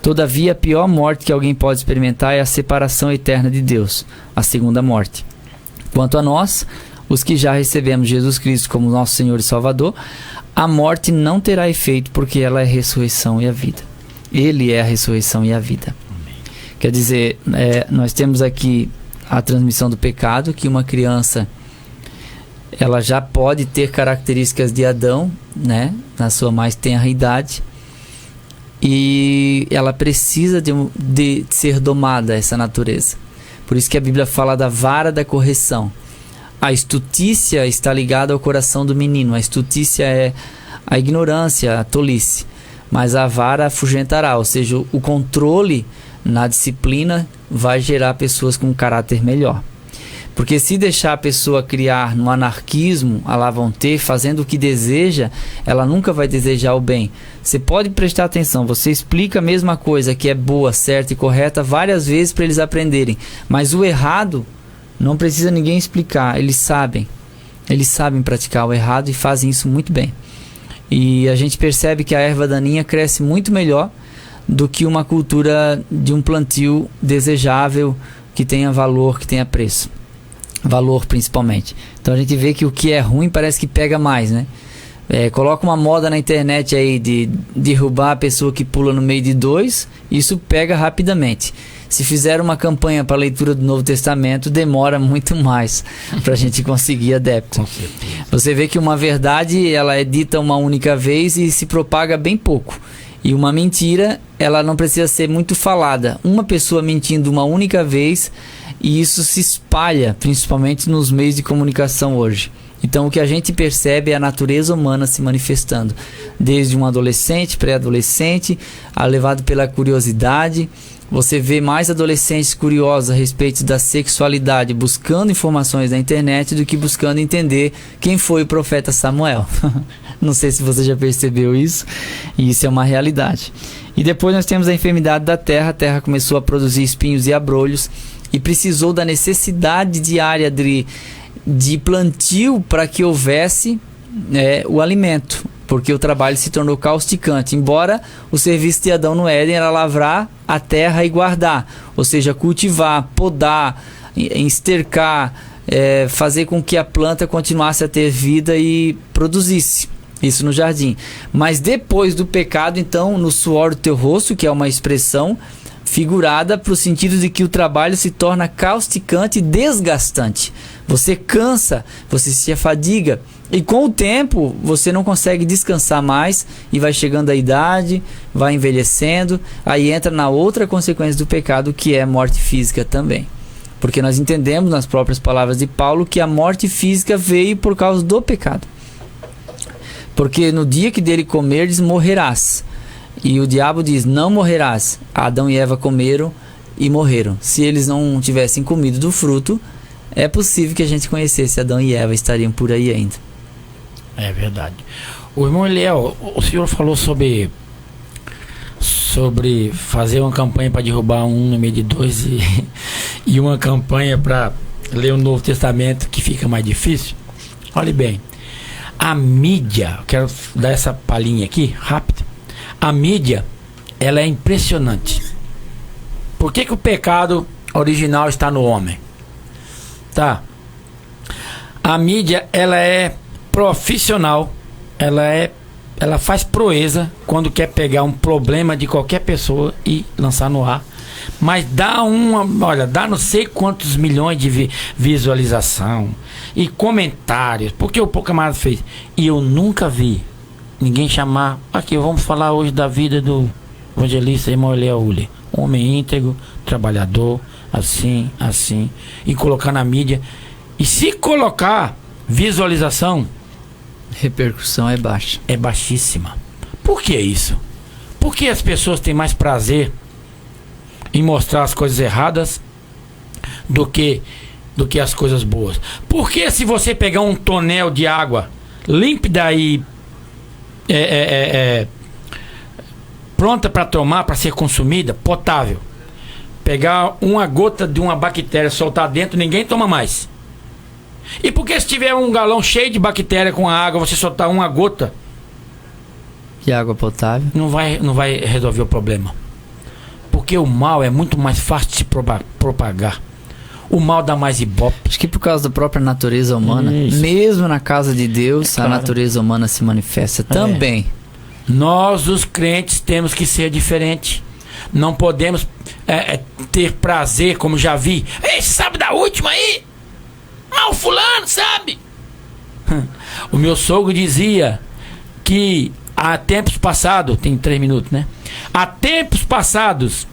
Todavia, a pior morte que alguém pode experimentar é a separação eterna de Deus, a segunda morte. Quanto a nós, os que já recebemos Jesus Cristo como nosso Senhor e Salvador, a morte não terá efeito, porque ela é a ressurreição e a vida. Ele é a ressurreição e a vida. Quer dizer, nós temos aqui a transmissão do pecado, que uma criança ela já pode ter características de Adão, né, na sua mais tenra idade, e ela precisa de ser domada, essa natureza. Por isso que a Bíblia fala da vara da correção. A estutícia está ligada ao coração do menino. A estutícia é a ignorância, a tolice. Mas a vara afugentará, ou seja, o controle na disciplina vai gerar pessoas com um caráter melhor. Porque se deixar a pessoa criar no anarquismo, lá vão ter, fazendo o que deseja, ela nunca vai desejar o bem. Você pode prestar atenção, você explica a mesma coisa que é boa, certa e correta várias vezes para eles aprenderem. Mas o errado, não precisa ninguém explicar, eles sabem. Eles sabem praticar o errado e fazem isso muito bem. E a gente percebe que a erva daninha cresce muito melhor do que uma cultura de um plantio desejável, que tenha valor, que tenha preço. Valor principalmente. Então a gente vê que o que é ruim parece que pega mais, né? Coloca uma moda na internet aí de derrubar a pessoa que pula no meio de dois, isso pega rapidamente. Se fizer uma campanha para a leitura do Novo Testamento, demora muito mais para a gente conseguir adeptos. Você vê que uma verdade ela é dita uma única vez e se propaga bem pouco. E uma mentira, ela não precisa ser muito falada. Uma pessoa mentindo uma única vez, e isso se espalha, principalmente nos meios de comunicação hoje. Então o que a gente percebe é a natureza humana se manifestando. Desde um adolescente, pré-adolescente, levado pela curiosidade. Você vê mais adolescentes curiosos a respeito da sexualidade, buscando informações na internet, do que buscando entender quem foi o profeta Samuel. Não sei se você já percebeu isso, e isso é uma realidade. E depois nós temos a enfermidade da terra. A terra começou a produzir espinhos e abrolhos, e precisou da necessidade diária de plantio para que houvesse o alimento, porque o trabalho se tornou causticante. Embora o serviço de Adão no Éden era lavrar a terra e guardar, ou seja, cultivar, podar, estercar, fazer com que a planta continuasse a ter vida e produzisse. Isso no jardim. Mas depois do pecado, então, no suor do teu rosto, que é uma expressão figurada para o sentido de que o trabalho se torna causticante e desgastante. Você cansa, você se afadiga, e com o tempo você não consegue descansar mais, e vai chegando a idade, vai envelhecendo, aí entra na outra consequência do pecado, que é a morte física também. Porque nós entendemos nas próprias palavras de Paulo que a morte física veio por causa do pecado. Porque no dia que dele comerdes, morrerás. E o diabo diz, não morrerás. Adão e Eva comeram e morreram. Se eles não tivessem comido do fruto, é possível que a gente conhecesse Adão e Eva, estariam por aí ainda. É verdade. O irmão Eliel, o senhor falou sobre fazer uma campanha para derrubar um no meio de dois e uma campanha para ler o Novo Testamento, que fica mais difícil. Olhe bem, a mídia, eu quero dar essa palhinha aqui, rápido. A mídia, ela é impressionante. Por que o pecado original está no homem? Tá? A mídia, ela é profissional, ela é ela faz proeza quando quer pegar um problema de qualquer pessoa e lançar no ar. Mas dá não sei quantos milhões de visualização e comentários. Porque o camarada fez. E eu nunca vi ninguém chamar. Aqui, vamos falar hoje da vida do evangelista irmão Eliel Uller. Homem íntegro, trabalhador, assim. E colocar na mídia. E se colocar visualização, repercussão é baixa. É baixíssima. Por que isso? Porque as pessoas têm mais prazer em mostrar as coisas erradas do que as coisas boas. Porque se você pegar um tonel de água límpida e pronta para tomar, para ser consumida, potável, pegar uma gota de uma bactéria, soltar dentro, ninguém toma mais. E porque se tiver um galão cheio de bactéria com a água, você soltar uma gota de água potável, não vai resolver o problema. Porque o mal é muito mais fácil de se propagar. O mal dá mais ibope. Acho que por causa da própria natureza humana. Isso. Mesmo na casa de Deus, claro, a natureza humana se manifesta também. Nós, os crentes, temos que ser diferente. Não podemos ter prazer, como já vi. Ei, sabe da última aí? O fulano, sabe? O meu sogro dizia que há tempos passados, tem 3 minutos, né? Há tempos passados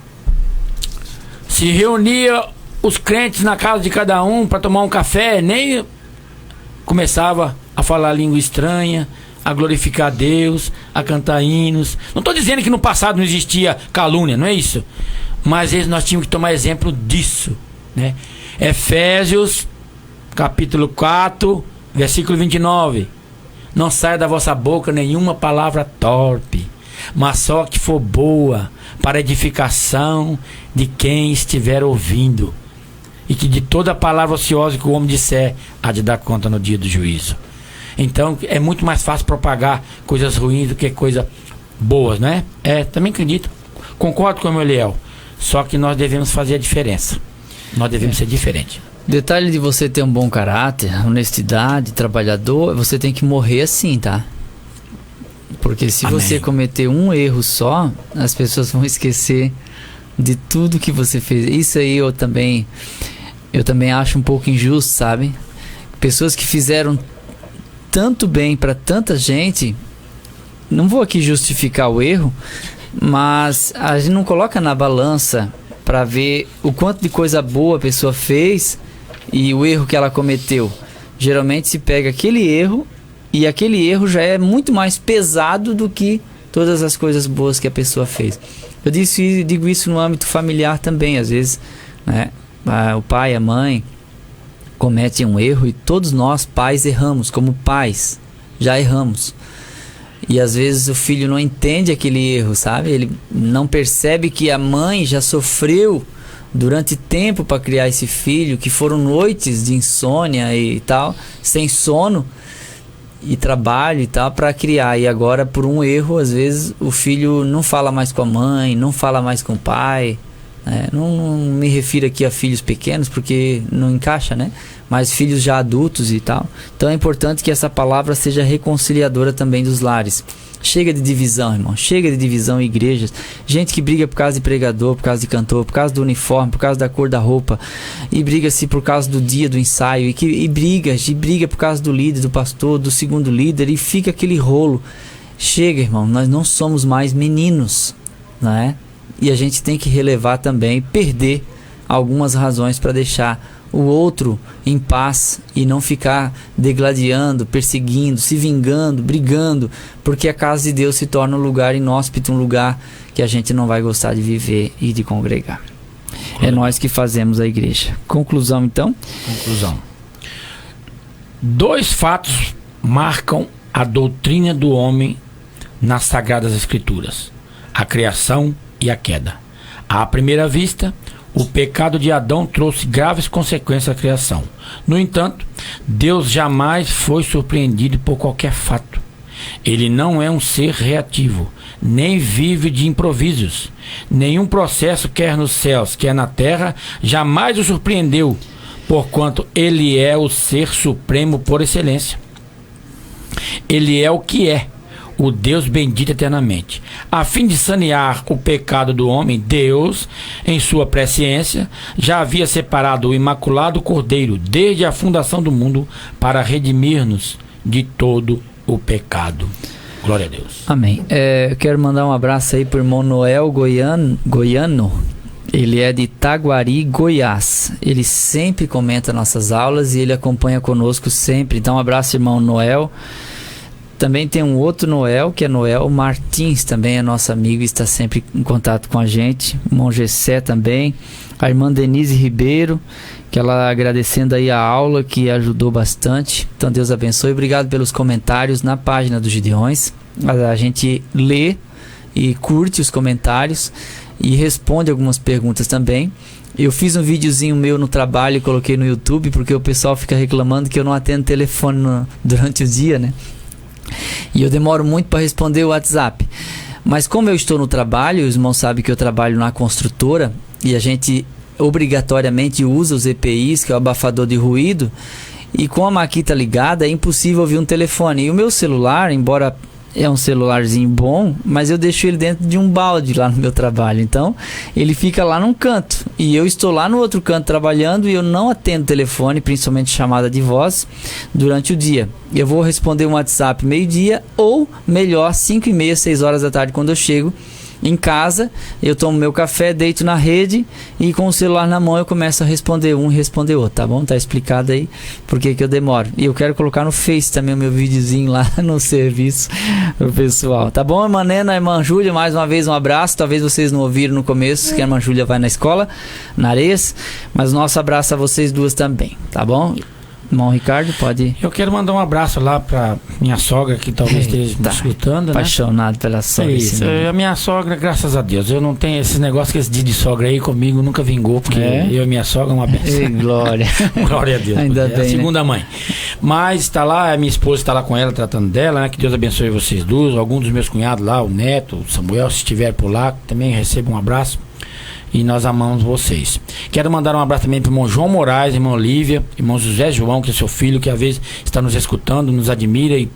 se reunia os crentes na casa de cada um para tomar um café, nem começava a falar língua estranha, a glorificar Deus, a cantar hinos. Não estou dizendo que no passado não existia calúnia, não é isso? Mas nós tínhamos que tomar exemplo disso, né? Efésios capítulo 4, versículo 29. Não saia da vossa boca nenhuma palavra torpe, mas só que for boa para edificação de quem estiver ouvindo, e que de toda palavra ociosa que o homem disser há de dar conta no dia do juízo. Então é muito mais fácil propagar coisas ruins do que coisas boas, né? Também acredito, concordo com o meu Eliel, só que nós devemos fazer a diferença. Nós devemos ser diferentes. Detalhe de você ter um bom caráter, honestidade, trabalhador, você tem que morrer assim, tá? Porque se você cometer um erro só, as pessoas vão esquecer de tudo que você fez. Isso aí eu também acho um pouco injusto, sabe? Pessoas que fizeram tanto bem para tanta gente, não vou aqui justificar o erro, mas a gente não coloca na balança para ver o quanto de coisa boa a pessoa fez e o erro que ela cometeu. Geralmente se pega aquele erro e aquele erro já é muito mais pesado do que todas as coisas boas que a pessoa fez. Eu digo isso no âmbito familiar também. Às vezes, né, o pai, a mãe cometem um erro e todos nós pais erramos, como pais já erramos. E às vezes o filho não entende aquele erro, sabe? Ele não percebe que a mãe já sofreu durante tempo para criar esse filho, que foram noites de insônia e tal, sem sono e trabalho e tal para criar. E agora, por um erro, às vezes o filho não fala mais com a mãe, não fala mais com o pai. Não me refiro aqui a filhos pequenos porque não encaixa, né? Mas filhos já adultos e tal. Então é importante que essa palavra seja reconciliadora também dos lares. Chega de divisão, irmão. Chega de divisão em igrejas. Gente que briga por causa de pregador, por causa de cantor, por causa do uniforme, por causa da cor da roupa. E briga-se por causa do dia do ensaio. E briga por causa do líder, do pastor, do segundo líder. E fica aquele rolo. Chega, irmão. Nós não somos mais meninos, não é? E a gente tem que relevar também, perder algumas razões para deixar o outro em paz e não ficar degladiando, perseguindo, se vingando, brigando, porque a casa de Deus se torna um lugar inóspito, um lugar que a gente não vai gostar de viver e de congregar. É nós que fazemos a igreja. Conclusão, então? Conclusão. 2 fatos marcam a doutrina do homem nas Sagradas Escrituras: a criação e a queda. À primeira vista, o pecado de Adão trouxe graves consequências à criação. No entanto, Deus jamais foi surpreendido por qualquer fato. Ele não é um ser reativo, nem vive de improvisos. Nenhum processo, quer nos céus, quer na terra, jamais o surpreendeu, porquanto ele é o ser supremo por excelência. Ele é o que é, o Deus bendito eternamente. A fim de sanear o pecado do homem, Deus, em sua presciência, já havia separado o imaculado Cordeiro desde a fundação do mundo para redimir-nos de todo o pecado. Glória a Deus. Amém. Eu quero mandar um abraço aí pro irmão Noel Goiano. Ele é de Itaguari, Goiás. Ele sempre comenta nossas aulas e ele acompanha conosco sempre. Então, um abraço, irmão Noel. Também tem um outro Noel, que é Noel Martins, também é nosso amigo e está sempre em contato com a gente. O irmão Gessé também. A irmã Denise Ribeiro, que ela agradecendo aí a aula, que ajudou bastante. Então Deus abençoe. Obrigado pelos comentários na página dos Gideões. A gente lê e curte os comentários e responde algumas perguntas também. Eu fiz um videozinho meu no trabalho e coloquei no YouTube, porque o pessoal fica reclamando que eu não atendo telefone durante o dia, né? E eu demoro muito para responder o WhatsApp. Mas como eu estou no trabalho, os irmãos sabem que eu trabalho na construtora e a gente obrigatoriamente usa os EPIs, que é o abafador de ruído, e com a maquita ligada é impossível ouvir um telefone. E o meu celular, embora é um celularzinho bom, mas eu deixo ele dentro de um balde lá no meu trabalho. Então, ele fica lá num canto. E eu estou lá no outro canto trabalhando e eu não atendo telefone, principalmente chamada de voz, durante o dia. Eu vou responder um WhatsApp meio-dia ou, melhor, 5h30, 6 horas da tarde, quando eu chego em casa. Eu tomo meu café, deito na rede e com o celular na mão eu começo a responder um e responder outro, tá bom? Tá explicado aí por que eu demoro. E eu quero colocar no Face também o meu videozinho lá no serviço pro pessoal, tá bom? Irmã Nena, irmã Júlia, mais uma vez um abraço. Talvez vocês não ouviram no começo que a irmã Júlia vai na escola, na Areias, mas nosso abraço a vocês duas também, tá bom? Irmão Ricardo, pode ir. Eu quero mandar um abraço lá pra minha sogra, que talvez esteja me escutando, né? Apaixonado pela sogra. É isso. A minha sogra, graças a Deus, eu não tenho esse negócio que esse dia de sogra aí comigo nunca vingou, porque eu e minha sogra é uma bênção. Ei, glória. Glória a Deus. Ainda bem, a segunda né? mãe. Mas está lá, a minha esposa está lá com ela, tratando dela, né? Que Deus abençoe vocês duas. Alguns dos meus cunhados lá, o Neto, o Samuel, se estiver por lá, também recebam um abraço. E nós amamos vocês. Quero mandar um abraço também para o irmão João Moraes, irmão Olívia, irmão José João, que é seu filho, que às vezes está nos escutando, nos admira e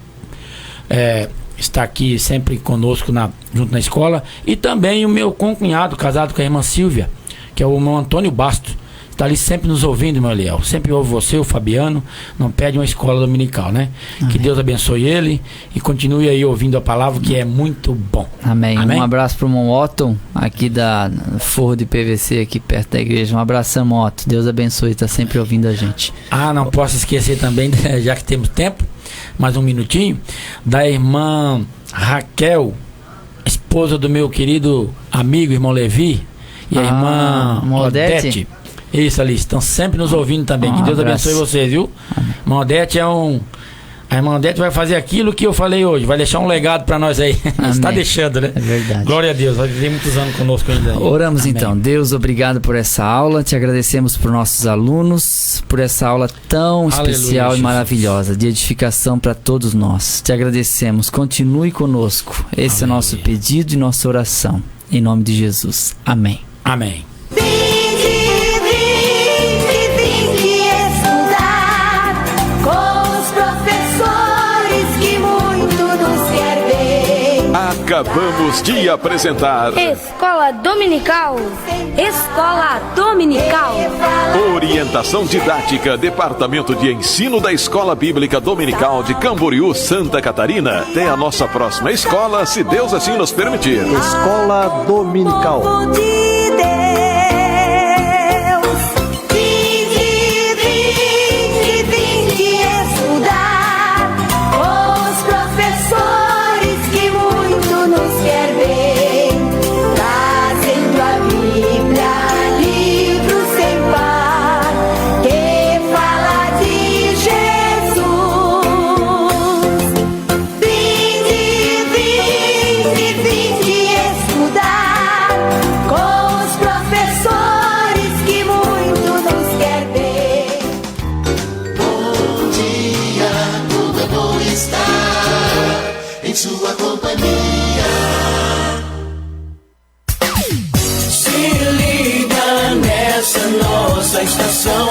está aqui sempre conosco junto na escola. E também o meu concunhado, casado com a irmã Silvia, que é o irmão Antônio Basto. Está ali sempre nos ouvindo, meu Eliel. Sempre ouve você, o Fabiano. Não perde uma escola dominical, né? Amém. Que Deus abençoe ele e continue aí ouvindo a palavra, que é muito bom. Amém. Amém? Um abraço para o irmão Otton, aqui da Forro de PVC, aqui perto da igreja. Um abração, Otton. Deus abençoe, está sempre ouvindo a gente. Não posso esquecer também, já que temos tempo, mais um minutinho, da irmã Raquel, esposa do meu querido amigo, irmão Levi, e a irmã Odete. Isso, ali, estão sempre nos ouvindo também. Que Deus abençoe vocês, viu? Irmã Odete a irmã Odete vai fazer aquilo que eu falei hoje, vai deixar um legado para nós aí. Está deixando, né? É verdade. Glória a Deus, vai viver muitos anos conosco ainda. Oramos. Amém. Então. Deus, obrigado por essa aula. Te agradecemos por nossos alunos, por essa aula tão especial e maravilhosa, de edificação para todos nós. Te agradecemos. Continue conosco. Esse é o nosso pedido e nossa oração. Em nome de Jesus. Amém. Amém. Acabamos de apresentar Escola Dominical. Escola Dominical. Orientação Didática, Departamento de Ensino da Escola Bíblica Dominical de Camboriú, Santa Catarina. Até a nossa próxima escola, se Deus assim nos permitir. Escola Dominical. Em sua companhia. Se liga nessa nossa estação,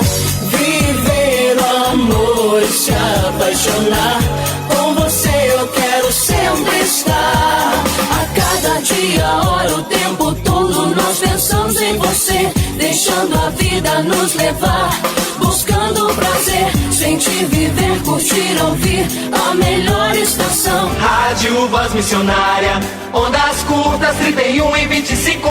viver o amor e se apaixonar. Com você eu quero sempre está. A cada dia, hora, o tempo todo nós pensamos em você, deixando a vida nos levar, buscando prazer, sentir, viver, curtir, ouvir a melhor estação. Rádio Voz Missionária, ondas curtas 31 e 25.